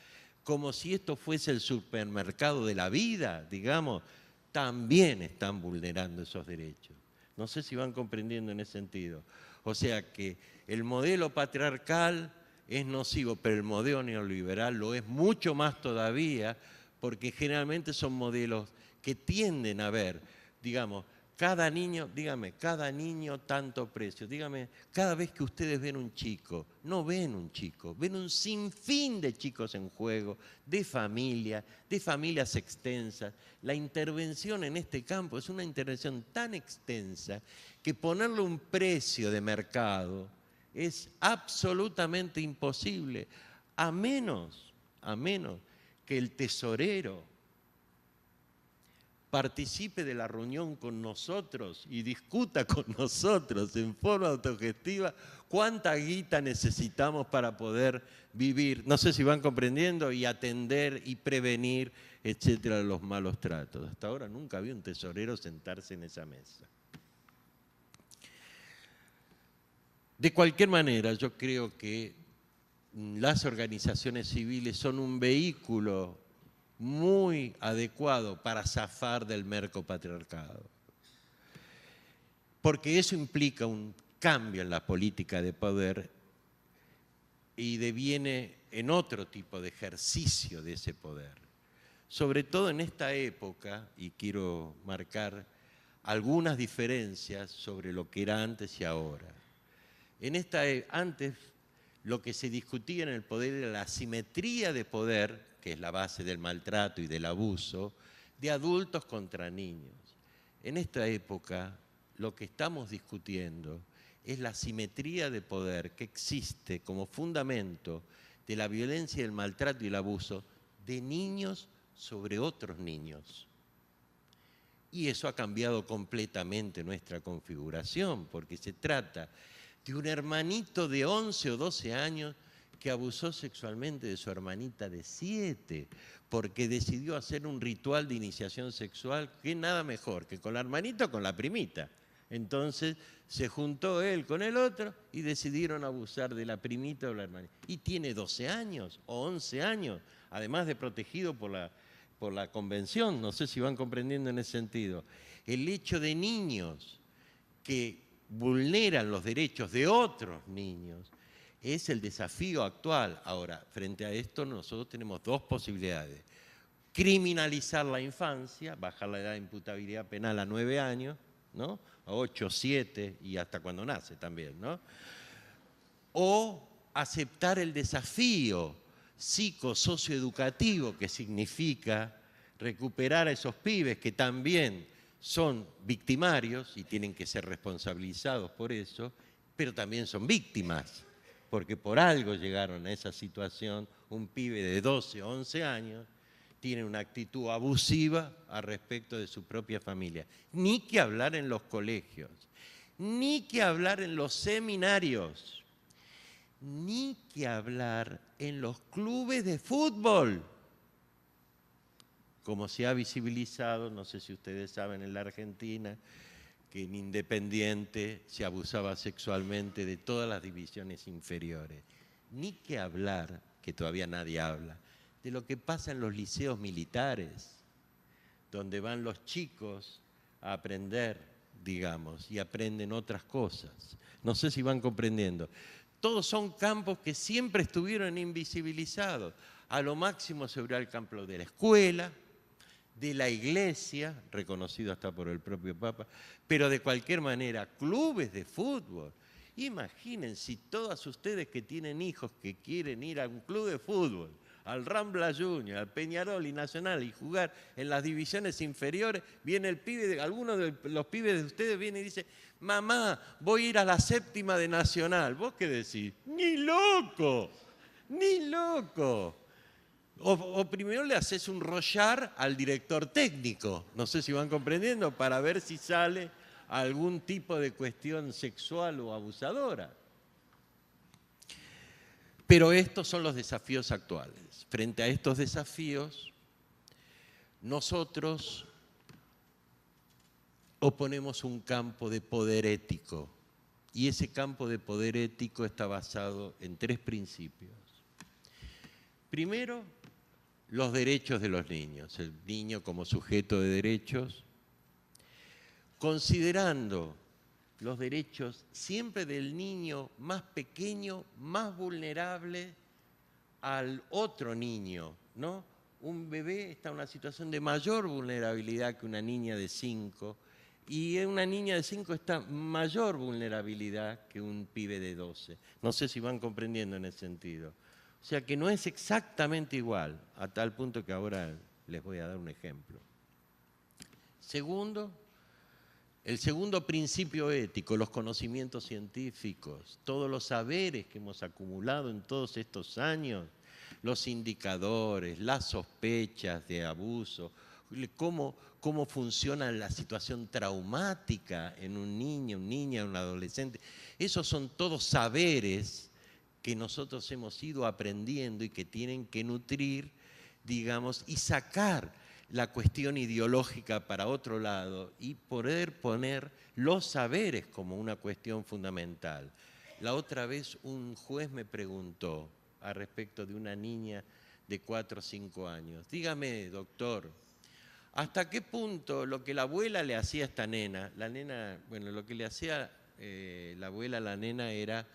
como si esto fuese el supermercado de la vida, digamos, también están vulnerando esos derechos. No sé si van comprendiendo en ese sentido. O sea que el modelo patriarcal es nocivo, pero el modelo neoliberal lo es mucho más todavía, porque generalmente son modelos que tienden a ver, digamos, cada niño, dígame, cada niño tanto precio. Dígame, cada vez que ustedes ven un chico, no ven un chico, ven un sinfín de chicos en juego, de familias extensas. La intervención en este campo es una intervención tan extensa que ponerle un precio de mercado es absolutamente imposible, a menos que el tesorero participe de la reunión con nosotros y discuta con nosotros en forma autogestiva cuánta guita necesitamos para poder vivir, no sé si van comprendiendo, y atender y prevenir, etcétera, los malos tratos. Hasta ahora nunca vi un tesorero sentarse en esa mesa. De cualquier manera, yo creo que las organizaciones civiles son un vehículo muy adecuado para zafar del mercopatriarcado. Porque eso implica un cambio en la política de poder y deviene en otro tipo de ejercicio de ese poder. Sobre todo en esta época, y quiero marcar algunas diferencias sobre lo que era antes y ahora. Antes lo que se discutía en el poder era la asimetría de poder, que es la base del maltrato y del abuso, de adultos contra niños. En esta época, lo que estamos discutiendo es la asimetría de poder que existe como fundamento de la violencia, el maltrato y el abuso de niños sobre otros niños. Y eso ha cambiado completamente nuestra configuración, porque se trata de un hermanito de 11 o 12 años que abusó sexualmente de su hermanita de 7, porque decidió hacer un ritual de iniciación sexual que nada mejor que con la hermanita o con la primita. Entonces se juntó él con el otro y decidieron abusar de la primita o la hermanita. Y tiene 12 años o 11 años, además de protegido por la convención, no sé si van comprendiendo en ese sentido. El hecho de niños que vulneran los derechos de otros niños es el desafío actual. Ahora, frente a esto nosotros tenemos dos posibilidades. Criminalizar la infancia, bajar la edad de imputabilidad penal a 9 años, ¿no? A 8, 7 y hasta cuando nace también, ¿no? O aceptar el desafío psicosocioeducativo que significa recuperar a esos pibes que también son victimarios y tienen que ser responsabilizados por eso, pero también son víctimas, porque por algo llegaron a esa situación. Un pibe de 12 o 11 años tiene una actitud abusiva al respecto de su propia familia. Ni que hablar en los colegios, ni que hablar en los seminarios, ni que hablar en los clubes de fútbol. Como se ha visibilizado, no sé si ustedes saben, en la Argentina, que en Independiente se abusaba sexualmente de todas las divisiones inferiores. Ni que hablar, que todavía nadie habla, de lo que pasa en los liceos militares, donde van los chicos a aprender, digamos, y aprenden otras cosas. No sé si van comprendiendo. Todos son campos que siempre estuvieron invisibilizados. A lo máximo se abrió el campo de la escuela, de la iglesia, reconocido hasta por el propio Papa, pero de cualquier manera, clubes de fútbol. Imaginen si todas ustedes que tienen hijos que quieren ir a un club de fútbol, al Rambla Junior, al Peñarol y Nacional y jugar en las divisiones inferiores, viene el pibe, alguno de los pibes de ustedes viene y dice: mamá, voy a ir a la 7ª de Nacional. ¿Vos qué decís? ¡Ni loco! ¡Ni loco! O primero le haces un rollar al director técnico, no sé si van comprendiendo, para ver si sale algún tipo de cuestión sexual o abusadora. Pero estos son los desafíos actuales. Frente a estos desafíos, nosotros oponemos un campo de poder ético, y ese campo de poder ético está basado en 3 principios. Primero, los derechos de los niños, el niño como sujeto de derechos, considerando los derechos siempre del niño más pequeño, más vulnerable al otro niño, ¿no? Un bebé está en una situación de mayor vulnerabilidad que una niña de 5, y una niña de 5 está en mayor vulnerabilidad que un pibe de 12. No sé si van comprendiendo en ese sentido. O sea que no es exactamente igual, a tal punto que ahora les voy a dar un ejemplo. Segundo, el segundo principio ético, los conocimientos científicos, todos los saberes que hemos acumulado en todos estos años, los indicadores, las sospechas de abuso, cómo funciona la situación traumática en un niño, una niña, un adolescente. Esos son todos saberes que nosotros hemos ido aprendiendo y que tienen que nutrir, digamos, y sacar la cuestión ideológica para otro lado y poder poner los saberes como una cuestión fundamental. La otra vez un juez me preguntó a respecto de una niña de 4 o 5 años. Dígame, doctor, ¿hasta qué punto lo que la abuela le hacía a esta nena, bueno, lo que le hacía la abuela a la nena era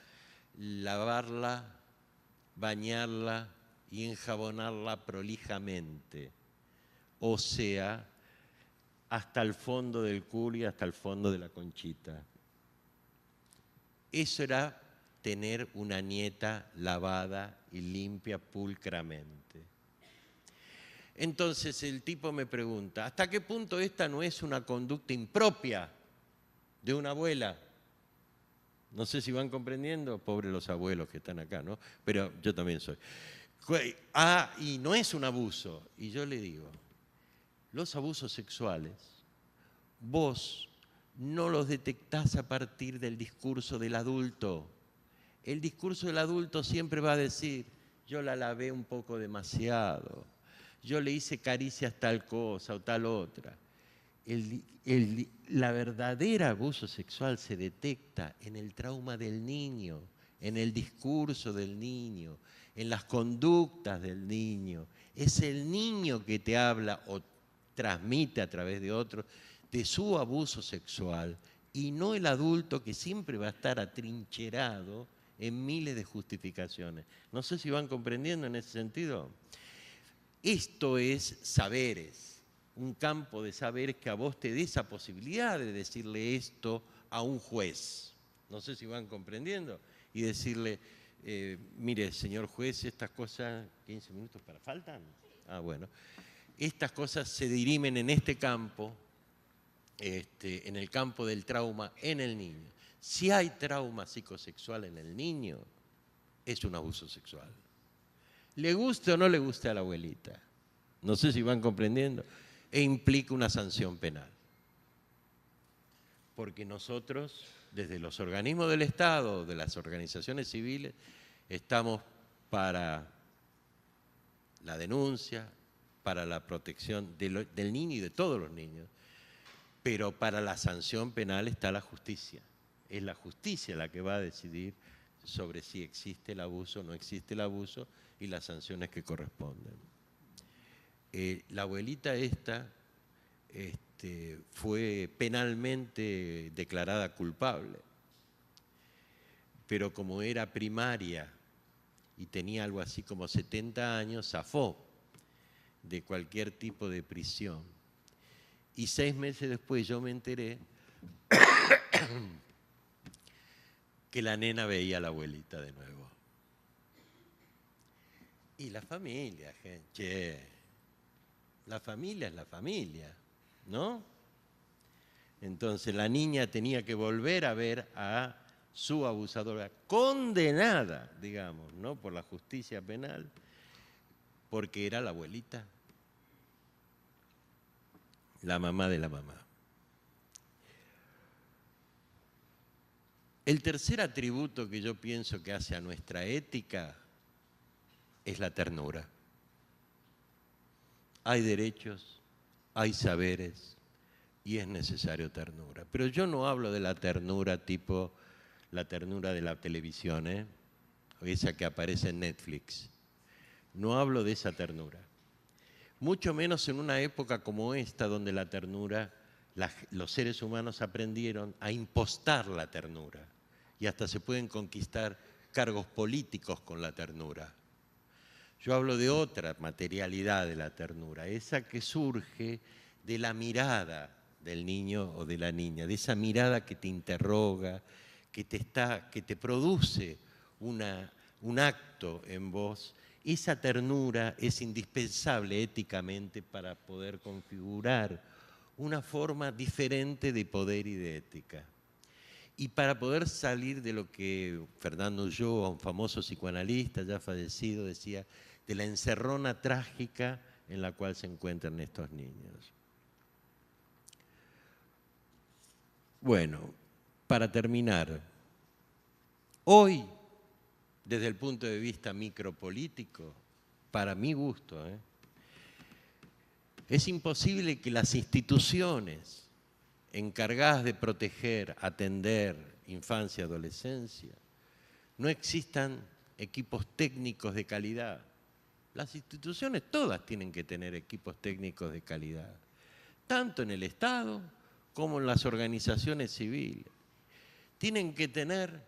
lavarla, bañarla y enjabonarla prolijamente? O sea, hasta el fondo del culo y hasta el fondo de la conchita. Eso era tener una nieta lavada y limpia pulcramente. Entonces el tipo me pregunta, ¿hasta qué punto esta no es una conducta impropia de una abuela? No sé si van comprendiendo, pobres los abuelos que están acá, ¿no? Pero yo también soy. Ah, y no es un abuso. Y yo le digo, los abusos sexuales, vos no los detectás a partir del discurso del adulto. El discurso del adulto siempre va a decir, yo la lavé un poco demasiado, yo le hice caricias tal cosa o tal otra. La verdadera abuso sexual se detecta en el trauma del niño, en el discurso del niño, en las conductas del niño. Es el niño que te habla o transmite a través de otros de su abuso sexual y no el adulto que siempre va a estar atrincherado en miles de justificaciones. No sé si van comprendiendo en ese sentido. Esto es saberes, un campo de saberes que a vos te dé esa posibilidad de decirle esto a un juez. No sé si van comprendiendo. Y decirle, mire, señor juez, estas cosas, 15 minutos para faltan. Ah, bueno. Estas cosas se dirimen en este campo, en el campo del trauma en el niño. Si hay trauma psicosexual en el niño, es un abuso sexual. Le guste o no le guste a la abuelita, no sé si van comprendiendo, e implica una sanción penal. Porque nosotros, desde los organismos del Estado, de las organizaciones civiles, estamos para la denuncia, para la protección del niño y de todos los niños, pero para la sanción penal está la justicia. Es la justicia la que va a decidir sobre si existe el abuso o no existe el abuso y las sanciones que corresponden. La abuelita esta fue penalmente declarada culpable, pero como era primaria y tenía algo así como 70 años, zafó de cualquier tipo de prisión. Y 6 meses después yo me enteré que la nena veía a la abuelita de nuevo. Y la familia, gente, la familia es la familia, ¿no? Entonces la niña tenía que volver a ver a su abusadora, condenada, digamos, ¿no? Por la justicia penal, porque era la abuelita, la mamá de la mamá. El tercer atributo que yo pienso que hace a nuestra ética es la ternura. Hay derechos, hay saberes y es necesario ternura. Pero yo no hablo de la ternura tipo la ternura de la televisión, esa que aparece en Netflix. No hablo de esa ternura. Mucho menos en una época como esta, donde la ternura, los seres humanos aprendieron a impostar la ternura y hasta se pueden conquistar cargos políticos con la ternura. Yo hablo de otra materialidad de la ternura, esa que surge de la mirada del niño o de la niña, de esa mirada que te interroga, que te produce un acto en vos. Esa ternura es indispensable éticamente para poder configurar una forma diferente de poder y de ética. Y para poder salir de lo que Fernando Ulloa, un famoso psicoanalista ya fallecido, decía, de la encerrona trágica en la cual se encuentran estos niños. Bueno, para terminar, hoy, desde el punto de vista micropolítico, para mi gusto, es imposible que las instituciones encargadas de proteger, atender infancia y adolescencia, no existan equipos técnicos de calidad. Las instituciones todas tienen que tener equipos técnicos de calidad, tanto en el Estado como en las organizaciones civiles. Tienen que tener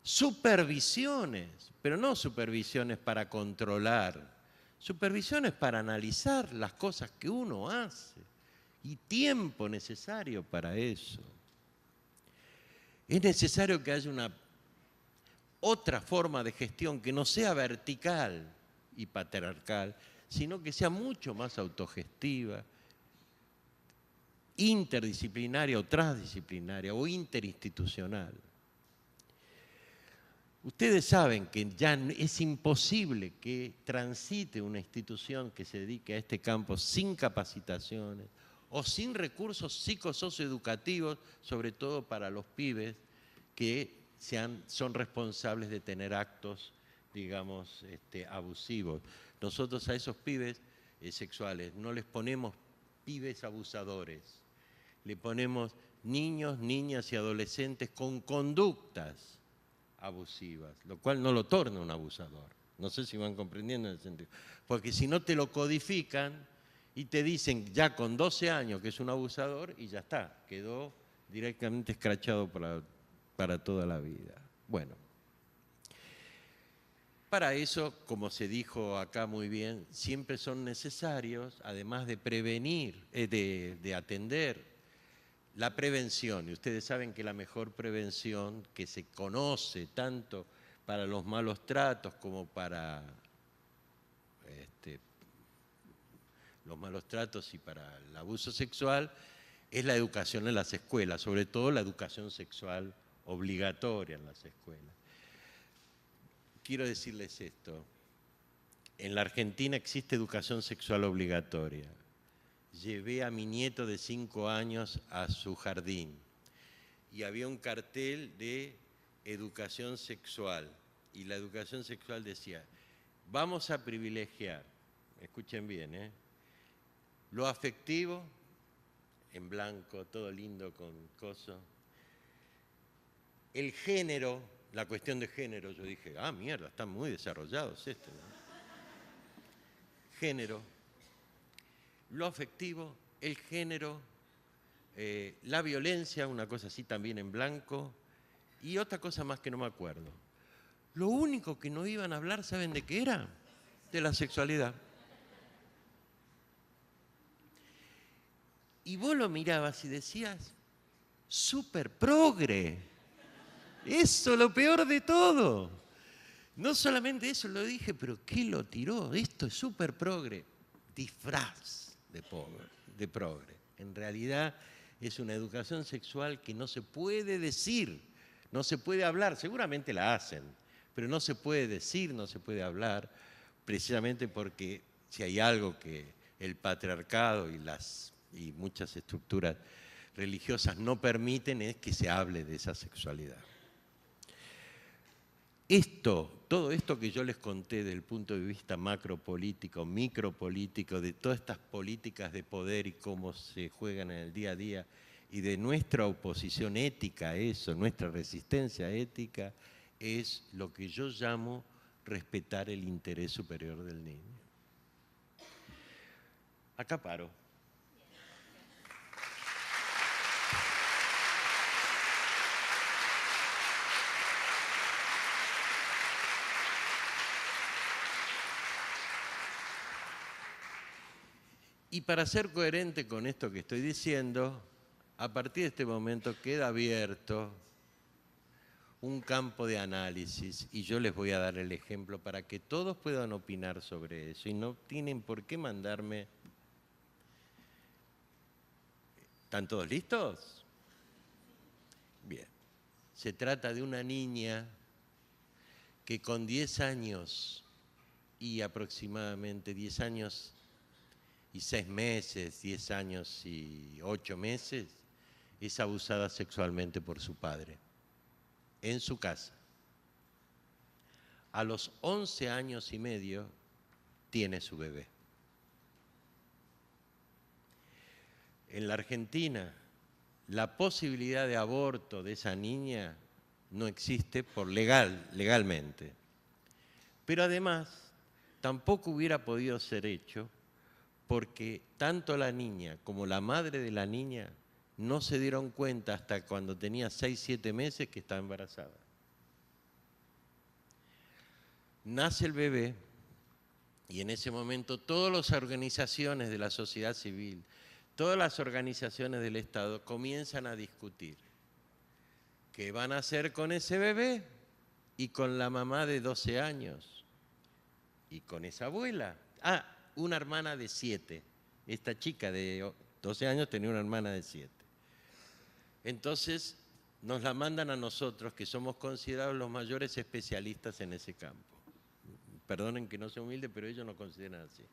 supervisiones, pero no supervisiones para controlar, supervisiones para analizar las cosas que uno hace y tiempo necesario para eso. Es necesario que haya otra forma de gestión que no sea vertical y patriarcal, sino que sea mucho más autogestiva, interdisciplinaria o transdisciplinaria o interinstitucional. Ustedes saben que ya es imposible que transite una institución que se dedique a este campo sin capacitaciones o sin recursos psicosocioeducativos, sobre todo para los pibes que son responsables de tener actos, digamos, abusivos. Nosotros a esos pibes sexuales no les ponemos pibes abusadores, le ponemos niños, niñas y adolescentes con conductas abusivas, lo cual no lo torna un abusador. No sé si van comprendiendo en el sentido. Porque si no te lo codifican y te dicen ya con 12 años que es un abusador y ya está, quedó directamente escrachado para toda la vida. Bueno, para eso, como se dijo acá muy bien, siempre son necesarios, además de prevenir, de atender, la prevención, y ustedes saben que la mejor prevención que se conoce tanto para los malos tratos como para los malos tratos y para el abuso sexual es la educación en las escuelas, sobre todo la educación sexual obligatoria en las escuelas. Quiero decirles esto, en la Argentina existe educación sexual obligatoria. Llevé a mi nieto de 5 años a su jardín y había un cartel de educación sexual y la educación sexual decía, vamos a privilegiar, escuchen bien, lo afectivo, en blanco, todo lindo con coso, el género, la cuestión de género, yo dije, ah, mierda, están muy desarrollados esto, ¿no? Género, lo afectivo, el género, la violencia, una cosa así también en blanco, y otra cosa más que no me acuerdo. Lo único que no iban a hablar, ¿saben de qué era? De la sexualidad. Y vos lo mirabas y decías, súper progre. Eso, lo peor de todo. No solamente eso lo dije, pero ¿qué lo tiró? Esto es súper progre. Disfraz de progre. En realidad es una educación sexual que no se puede decir, no se puede hablar, seguramente la hacen, pero no se puede decir, no se puede hablar, precisamente porque si hay algo que el patriarcado y muchas estructuras religiosas no permiten es que se hable de esa sexualidad. Todo esto que yo les conté desde el punto de vista macropolítico, micropolítico, de todas estas políticas de poder y cómo se juegan en el día a día, y de nuestra oposición ética a eso, nuestra resistencia ética, es lo que yo llamo respetar el interés superior del niño. Acá paro. Y para ser coherente con esto que estoy diciendo, a partir de este momento queda abierto un campo de análisis y yo les voy a dar el ejemplo para que todos puedan opinar sobre eso y no tienen por qué mandarme. ¿Están todos listos? Bien. Se trata de una niña que con 10 años y aproximadamente 10 años y 6 meses, 10 años y 8 meses, es abusada sexualmente por su padre, en su casa. A los 11 años y medio tiene su bebé. En la Argentina, la posibilidad de aborto de esa niña no existe legalmente. Pero además, tampoco hubiera podido ser hecho porque tanto la niña como la madre de la niña no se dieron cuenta hasta cuando tenía 6, 7 meses que estaba embarazada. Nace el bebé y en ese momento todas las organizaciones de la sociedad civil, todas las organizaciones del Estado comienzan a discutir qué van a hacer con ese bebé y con la mamá de 12 años, y con esa abuela. Ah, una hermana de 7. Esta chica de 12 años tenía una hermana de 7. Entonces nos la mandan a nosotros, que somos considerados los mayores especialistas en ese campo. Perdonen que no sea humilde, pero ellos nos consideran así.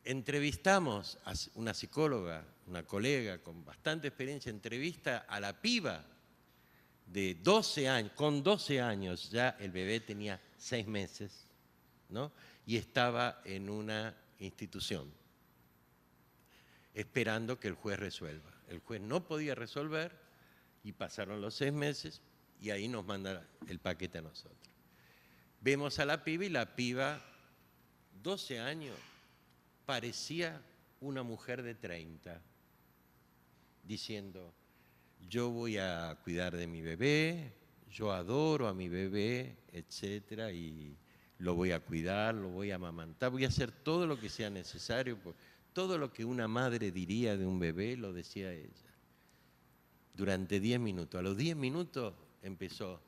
Entrevistamos a una psicóloga, una colega con bastante experiencia, entrevista a la piba de 12 años, con 12 años ya el bebé tenía 6 meses, ¿no? Y estaba en una institución, esperando que el juez resuelva. El juez no podía resolver y pasaron los 6 meses y ahí nos manda el paquete a nosotros. Vemos a la piba y la piba, 12 años, parecía una mujer de 30, diciendo, yo voy a cuidar de mi bebé, yo adoro a mi bebé, etcétera, y lo voy a cuidar, lo voy a amamantar, voy a hacer todo lo que sea necesario, todo lo que una madre diría de un bebé lo decía ella. Durante 10 minutos. A los 10 minutos empezó,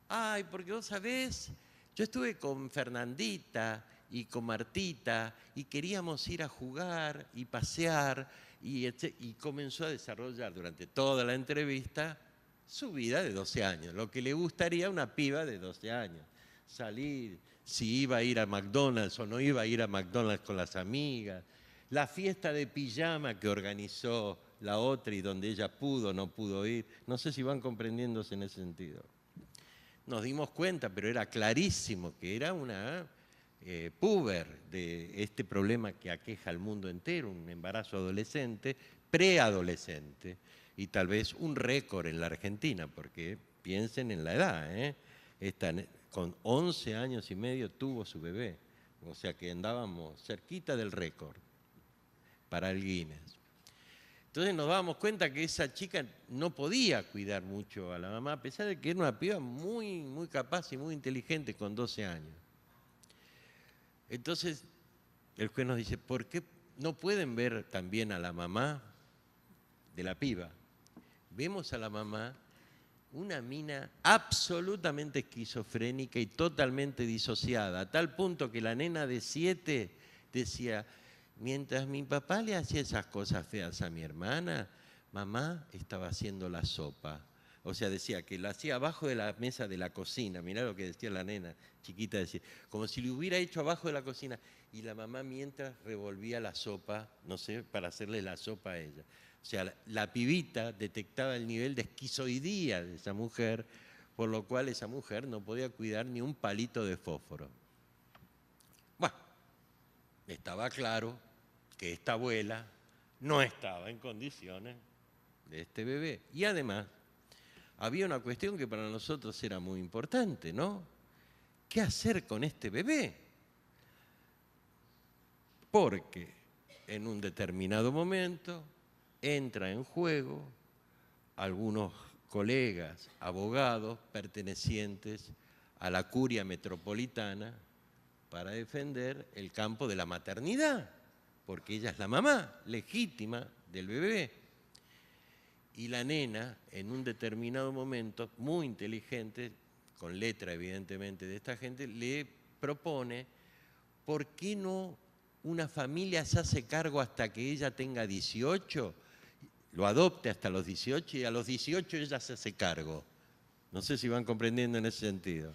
ay, porque vos sabés, yo estuve con Fernandita y con Martita y queríamos ir a jugar y pasear y comenzó a desarrollar durante toda la entrevista su vida de 12 años, lo que le gustaría a una piba de 12 años, salir, si iba a ir a McDonald's o no iba a ir a McDonald's con las amigas, la fiesta de pijama que organizó la otra y donde ella pudo o no pudo ir, no sé si van comprendiéndose en ese sentido. Nos dimos cuenta, pero era clarísimo que era una puber de este problema que aqueja al mundo entero, un embarazo adolescente, preadolescente, y tal vez un récord en la Argentina, porque piensen en la edad, con 11 años y medio tuvo su bebé, o sea que andábamos cerquita del récord para el Guinness. Entonces nos dábamos cuenta que esa chica no podía cuidar mucho a la mamá, a pesar de que era una piba muy, muy capaz y muy inteligente con 12 años. Entonces el juez nos dice, ¿por qué no pueden ver también a la mamá de la piba? Vemos a la mamá, una mina absolutamente esquizofrénica y totalmente disociada, a tal punto que la nena de 7 decía, mientras mi papá le hacía esas cosas feas a mi hermana, mamá estaba haciendo la sopa. O sea, decía que la hacía abajo de la mesa de la cocina. Mirá lo que decía la nena chiquita, decía, como si lo hubiera hecho abajo de la cocina. Y la mamá mientras revolvía la sopa, no sé, para hacerle la sopa a ella. O sea, la pibita detectaba el nivel de esquizoidía de esa mujer, por lo cual esa mujer no podía cuidar ni un palito de fósforo. Bueno, estaba claro que esta abuela no estaba en condiciones de este bebé. Y además, había una cuestión que para nosotros era muy importante, ¿no? ¿Qué hacer con este bebé? Porque en un determinado momento entra en juego algunos colegas, abogados pertenecientes a la curia metropolitana para defender el campo de la maternidad, porque ella es la mamá legítima del bebé. Y la nena, en un determinado momento, muy inteligente, con letra evidentemente de esta gente, le propone, ¿por qué no una familia se hace cargo hasta que ella tenga 18? Lo adopte hasta los 18 y a los 18 ella se hace cargo. No sé si van comprendiendo en ese sentido.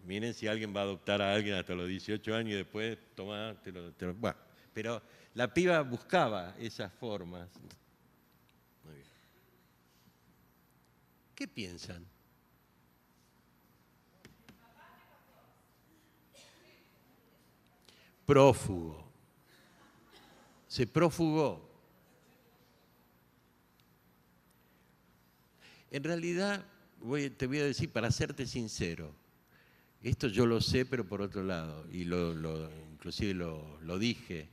Miren si alguien va a adoptar a alguien hasta los 18 años y después, toma, bueno, pero la piba buscaba esas formas. Muy bien. ¿Qué piensan? Prófugo. Se prófugó. En realidad, te voy a decir, para serte sincero, esto yo lo sé, pero por otro lado, y inclusive lo dije,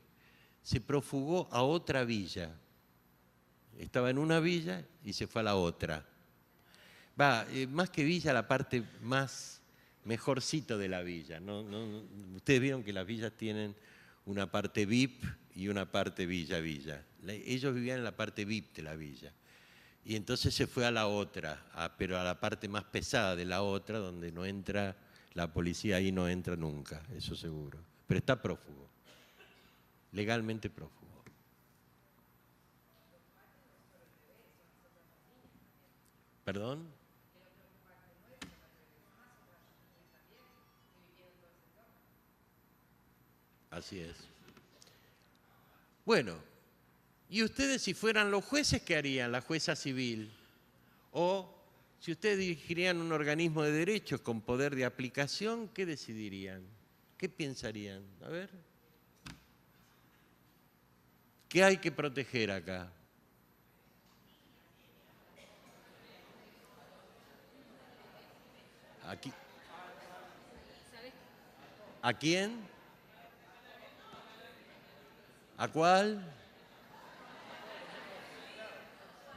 se profugó a otra villa. Estaba en una villa y se fue a la otra. Más que villa, la parte más mejorcito de la villa. Ustedes vieron que las villas tienen una parte VIP y una parte villa. Ellos vivían en la parte VIP de la villa. Y entonces se fue a la otra, pero a la parte más pesada de la otra, donde no entra la policía, ahí no entra nunca, eso seguro. Pero está prófugo, legalmente prófugo. ¿Perdón? Así es. Bueno, ¿y ustedes si fueran los jueces, qué harían? La jueza civil. O si ustedes dirigirían un organismo de derechos con poder de aplicación, ¿qué decidirían? ¿Qué pensarían? A ver. ¿Qué hay que proteger acá? Aquí. ¿A quién? ¿A cuál?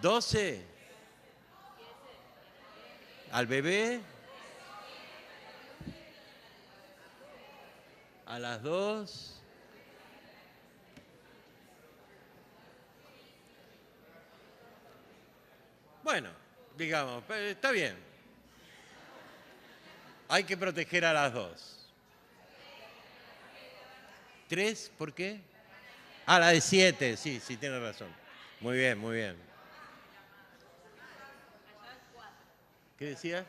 ¿12? ¿Al bebé? ¿A las 2? Bueno, digamos, está bien. Hay que proteger a las 2. ¿3? ¿Por qué? Ah, la de 7, sí, sí, tiene razón. Muy bien, muy bien. ¿Qué decía?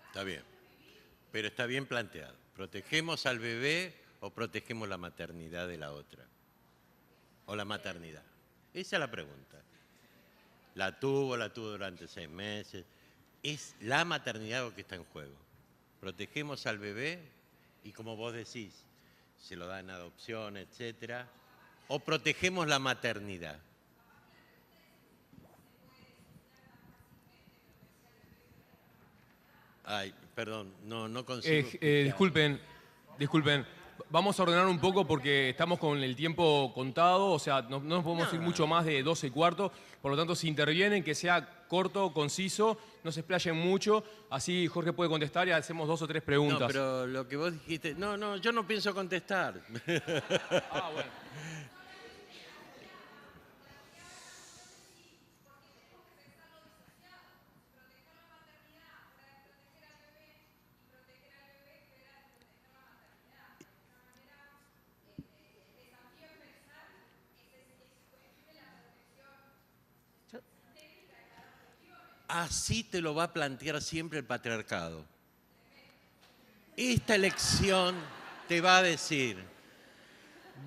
Está bien, pero está bien planteado. ¿Protegemos al bebé o protegemos la maternidad de la otra? ¿O la maternidad? Esa es la pregunta. La tuvo durante 6 meses. Es la maternidad lo que está en juego. Protegemos al bebé y, como vos decís, se lo dan en adopción, etcétera. O protegemos la maternidad. Ay, perdón, no consigo.
Disculpen. Vamos a ordenar un poco porque estamos con el tiempo contado, o sea, no nos podemos ir mucho más de 12 y cuarto. Por lo tanto, si intervienen, que sea corto, conciso, no se explayen mucho. Así Jorge puede contestar y hacemos 2 o 3 preguntas.
No, pero lo que vos dijiste... No, yo no pienso contestar.
Ah, bueno.
Así te lo va a plantear siempre el patriarcado. Esta elección te va a decir,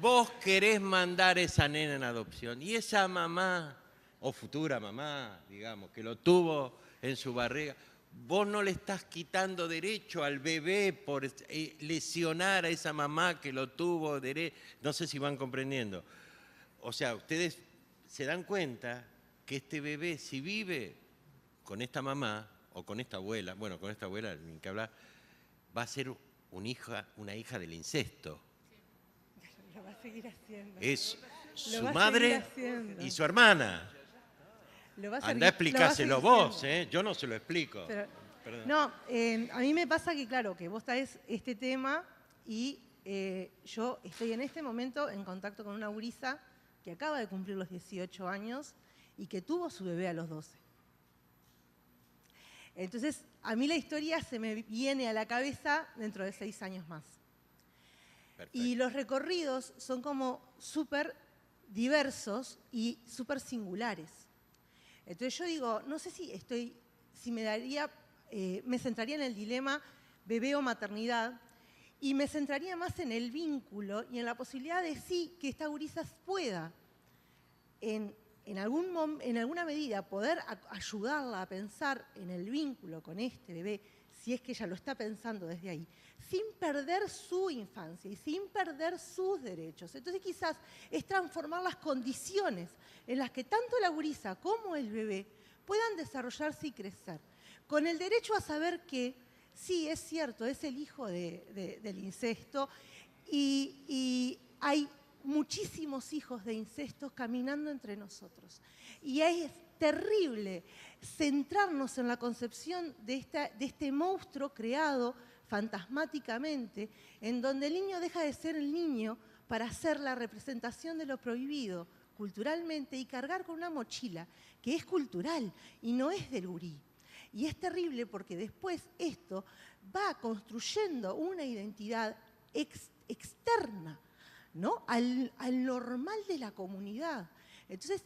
vos querés mandar esa nena en adopción y esa mamá, o futura mamá, digamos, que lo tuvo en su barriga, vos no le estás quitando derecho al bebé por lesionar a esa mamá que lo tuvo derecho. No sé si van comprendiendo. O sea, ustedes se dan cuenta que este bebé, si vive con esta mamá, o con esta abuela, bueno, con esta abuela ni que hablar, va a ser una hija del incesto.
Lo va a seguir haciendo.
Es
Lo
su
va a
madre
seguir haciendo.
y su hermana.
Lo va a
Andá a
seguir- lo va a
explicárselo
seguir
vos,
haciendo.
yo no se lo explico.
Pero-
Perdón.
no, a mí me pasa que, claro, que vos traes este tema y yo estoy en este momento en contacto con una gurisa que acaba de cumplir los 18 años y que tuvo su bebé a los 12. Entonces, a mí la historia se me viene a la cabeza dentro de 6 años más.
Perfecto.
Y los recorridos son como súper diversos y súper singulares. Entonces yo digo, no sé si me centraría en el dilema bebé o maternidad y me centraría más en el vínculo y en la posibilidad de sí que esta gurisa pueda en alguna medida poder ayudarla a pensar en el vínculo con este bebé, si es que ella lo está pensando desde ahí, sin perder su infancia y sin perder sus derechos. Entonces quizás es transformar las condiciones en las que tanto la gurisa como el bebé puedan desarrollarse y crecer, con el derecho a saber que sí, es cierto, es el hijo del incesto y hay muchísimos hijos de incestos caminando entre nosotros. Y es terrible centrarnos en la concepción de este monstruo creado fantasmáticamente, en donde el niño deja de ser el niño para ser la representación de lo prohibido culturalmente y cargar con una mochila que es cultural y no es del gurí. Y es terrible porque después esto va construyendo una identidad externa, ¿no? al normal de la comunidad. Entonces,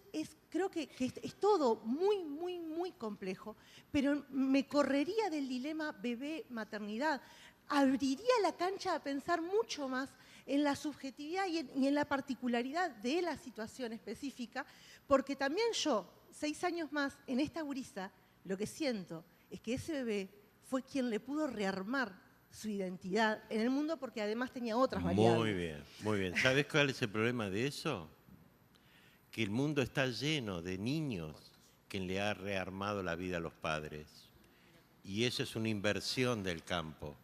creo que es todo muy, muy, muy complejo, pero me correría del dilema bebé-maternidad. Abriría la cancha a pensar mucho más en la subjetividad y en la particularidad de la situación específica, porque también yo, 6 años más, en esta gurisa, lo que siento es que ese bebé fue quien le pudo rearmar su identidad en el mundo porque además tenía otras variables.
Muy bien, muy bien. ¿Sabes cuál es el problema de eso? Que el mundo está lleno de niños que le ha rearmado la vida a los padres. Y eso es una inversión del campo.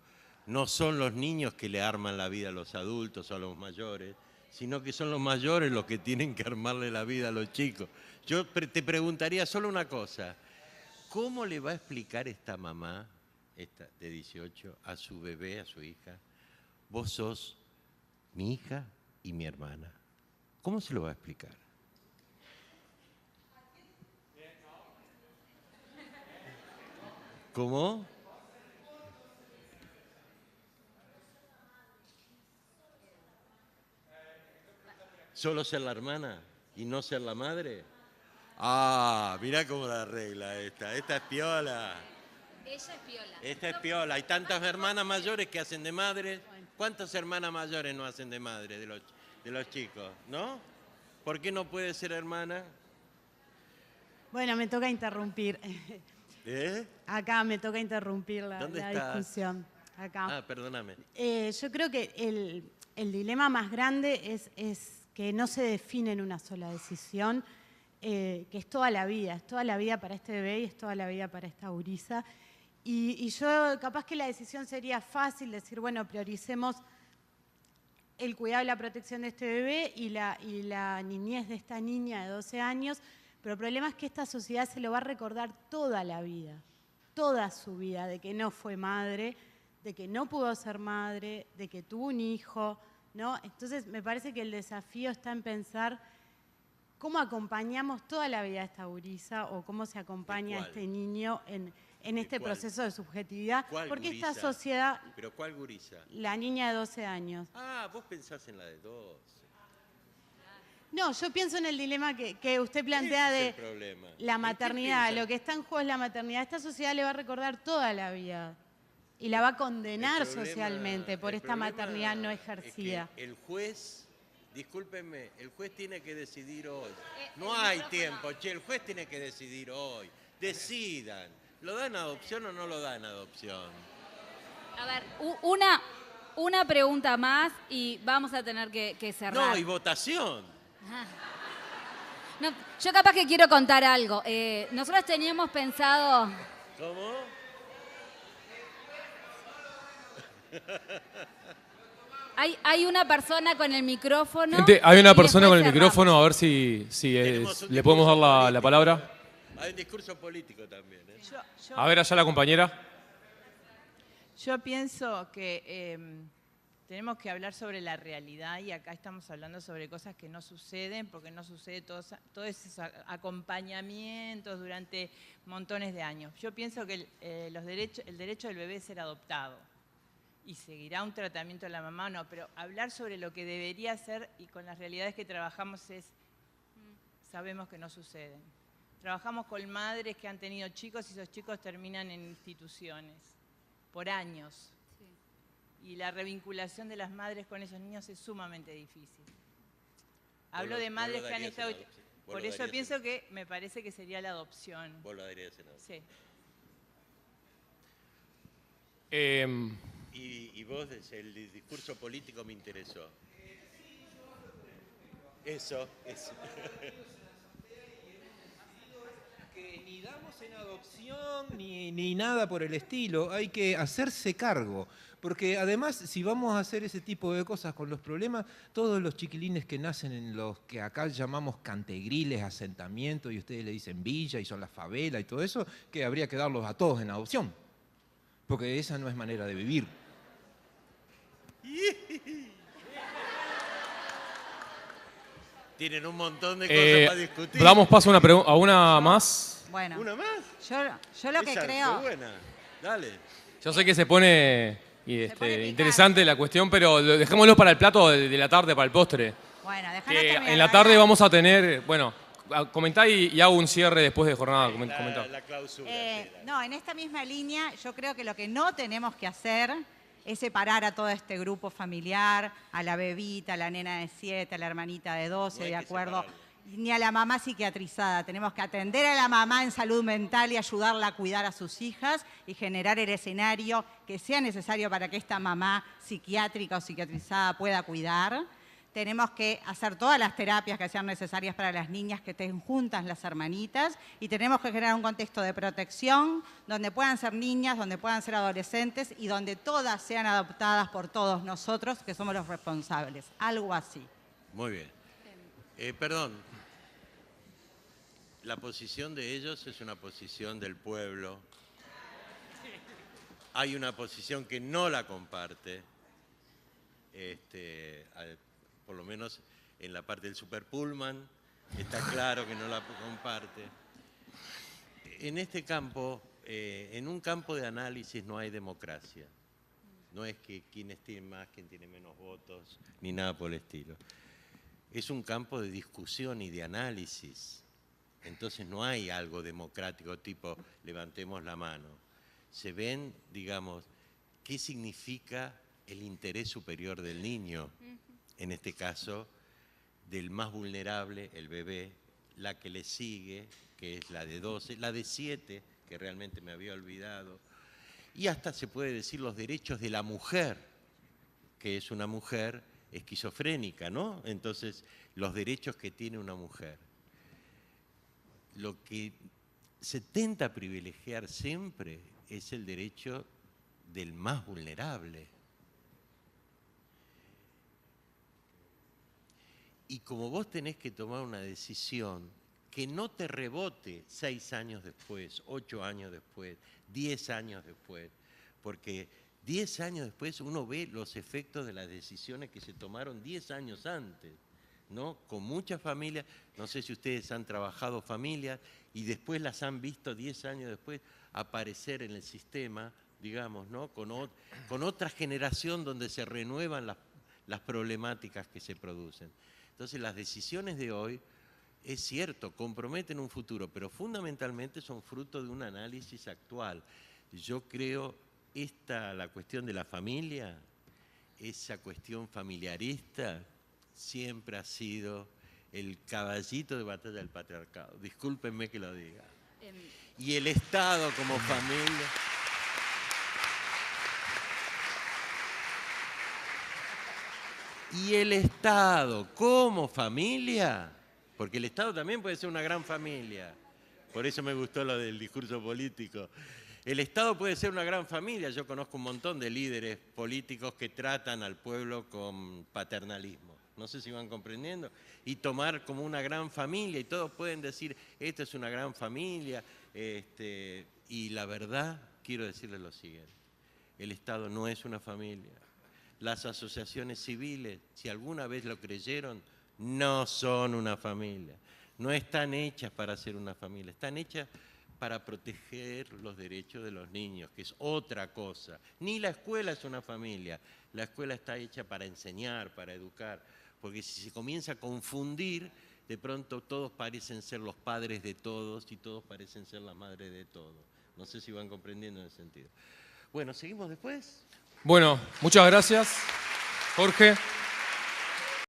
No son los niños que le arman la vida a los adultos o a los mayores, sino que son los mayores los que tienen que armarle la vida a los chicos. Yo te preguntaría solo una cosa. ¿Cómo le va a explicar esta mamá, esta de 18, a su bebé, a su hija? Vos sos mi hija y mi hermana. ¿Cómo se lo va a explicar? ¿Cómo? ¿Solo ser la hermana y no ser la madre? Ah, mirá cómo la arregla esta. Esta es piola.
Ella es piola.
Esta es piola. Hay tantas hermanas mayores que hacen de madres. ¿Cuántas hermanas mayores no hacen de madre de los chicos? ¿No? ¿Por qué no puede ser hermana?
Bueno, me toca interrumpir.
¿Eh?
Acá me toca interrumpir la
¿Dónde estás?
discusión. Acá.
Ah, perdóname.
Yo creo que el dilema más grande es que no se define en una sola decisión, que es toda la vida para este bebé y es toda la vida para esta gurisa. Y yo capaz que la decisión sería fácil, decir, bueno, prioricemos el cuidado y la protección de este bebé y la niñez de esta niña de 12 años, pero el problema es que esta sociedad se lo va a recordar toda la vida, toda su vida, de que no fue madre, de que no pudo ser madre, de que tuvo un hijo, ¿no? Entonces me parece que el desafío está en pensar cómo acompañamos toda la vida a esta gurisa o cómo se acompaña a este niño en este proceso de subjetividad. Porque
gurisa?
esta sociedad...
¿Pero cuál gurisa?
La niña de 12 años.
Ah, vos pensás en la de 12.
No, yo pienso en el dilema que usted plantea
Ese es
de
el problema.
la
¿En qué
maternidad.
piensan?
Lo que está en juego es la maternidad. Esta sociedad le va a recordar toda la vida y la va a condenar socialmente por esta maternidad no ejercida.
Es que el juez, discúlpenme, el juez tiene que decidir hoy. No hay tiempo, che, el juez tiene que decidir hoy. Decidan, ¿lo dan adopción o no lo dan adopción?
A ver, una pregunta más y vamos a tener que cerrar.
No, y votación.
No, yo capaz que quiero contar algo. Nosotros teníamos pensado...
¿Cómo?
Hay una persona con el micrófono.
Gente, hay una
y
persona con
después
el
cerramos.
micrófono, a ver
Tenemos un
le podemos dar
discurso
la
político.
palabra.
Hay un discurso político también.
A ver, allá la compañera.
Yo pienso que tenemos que hablar sobre la realidad y acá estamos hablando sobre cosas que no suceden porque no sucede todos esos acompañamientos durante montones de años. Yo pienso que el derecho del bebé es ser adoptado y seguirá un tratamiento de la mamá, no, pero hablar sobre lo que debería ser y con las realidades que trabajamos sabemos que no suceden. Trabajamos con madres que han tenido chicos y esos chicos terminan en instituciones por años. Y la revinculación de las madres con esos niños es sumamente difícil. Hablo de madres que han estado... Por eso pienso que me parece que sería la adopción.
Vos lo darías en adopción.
Sí.
Y vos, el discurso político me interesó. Eso.
Que ni damos en adopción ni nada por el estilo, hay que hacerse cargo, porque además si vamos a hacer ese tipo de cosas con los problemas, todos los chiquilines que nacen en los que acá llamamos cantegriles, asentamientos, y ustedes le dicen villa y son las favelas y todo eso, que habría que darlos a todos en adopción, porque esa no es manera de vivir.
Tienen un montón de cosas para discutir.
Damos paso a una más.
Bueno,
¿Una más?
yo lo que
Esa
creo...
fue buena. Dale.
Yo sé que se pone,
pone
interesante la cuestión, pero dejémoslo para el plato de la tarde, para el postre.
Bueno, déjame
Que
terminar
en la
de
tarde
hablar.
vamos a tener, bueno, comentá y hago un cierre después de jornada. Comentá.
La clausura.
No, en esta misma línea, yo creo que lo que no tenemos que hacer es separar a todo este grupo familiar, a la bebita, a la nena de 7, a la hermanita de 12,
No hay
de
que
acuerdo,
separarlo.
ni a la mamá psiquiatrizada. Tenemos que atender a la mamá en salud mental y ayudarla a cuidar a sus hijas y generar el escenario que sea necesario para que esta mamá psiquiátrica o psiquiatrizada pueda cuidar. Tenemos que hacer todas las terapias que sean necesarias para las niñas que estén juntas las hermanitas y tenemos que generar un contexto de protección donde puedan ser niñas, donde puedan ser adolescentes y donde todas sean adoptadas por todos nosotros que somos los responsables. Algo así.
Muy bien. Perdón. La posición de ellos es una posición del pueblo. Hay una posición que no la comparte. Por lo menos en la parte del Super Pullman, está claro que no la comparte. En este campo, en un campo de análisis no hay democracia. No es que quién tiene más, quién tiene menos votos, ni nada por el estilo. Es un campo de discusión y de análisis. Entonces no hay algo democrático tipo levantemos la mano. Se ven, digamos, qué significa el interés superior del niño. En este caso, del más vulnerable, el bebé, la que le sigue, que es la de 12, la de 7, que realmente me había olvidado, y hasta se puede decir los derechos de la mujer, que es una mujer esquizofrénica, ¿no? Entonces, los derechos que tiene una mujer. Lo que se tenta a privilegiar siempre es el derecho del más vulnerable. Y como vos tenés que tomar una decisión que no te rebote 6 años después, 8 años después, 10 años después, porque 10 años después uno ve los efectos de las decisiones que se tomaron 10 años antes, ¿no? Con muchas familias, no sé si ustedes han trabajado familias y después las han visto 10 años después aparecer en el sistema, digamos, ¿no? Con otra generación donde se renuevan las problemáticas que se producen. Entonces las decisiones de hoy, es cierto, comprometen un futuro, pero fundamentalmente son fruto de un análisis actual. Yo creo la cuestión de la familia, esa cuestión familiarista, siempre ha sido el caballito de batalla del patriarcado. Discúlpenme que lo diga. Y el Estado como familia... Y el Estado como familia, porque el Estado también puede ser una gran familia, por eso me gustó lo del discurso político, El Estado puede ser una gran familia. Yo conozco un montón de líderes políticos que tratan al pueblo con paternalismo. No sé si van comprendiendo. Y tomar como una gran familia, y todos pueden decir, esta es una gran familia. Y la verdad, quiero decirles lo siguiente. El Estado no es una familia. Las asociaciones civiles, si alguna vez lo creyeron, no son una familia. No están hechas para ser una familia. Están hechas para proteger los derechos de los niños, que es otra cosa. Ni la escuela es una familia. La escuela está hecha para enseñar, para educar. Porque si se comienza a confundir, de pronto todos parecen ser los padres de todos y todos parecen ser las madres de todos. No sé si van comprendiendo en ese sentido. Bueno, ¿seguimos después?
Bueno, muchas gracias, Jorge.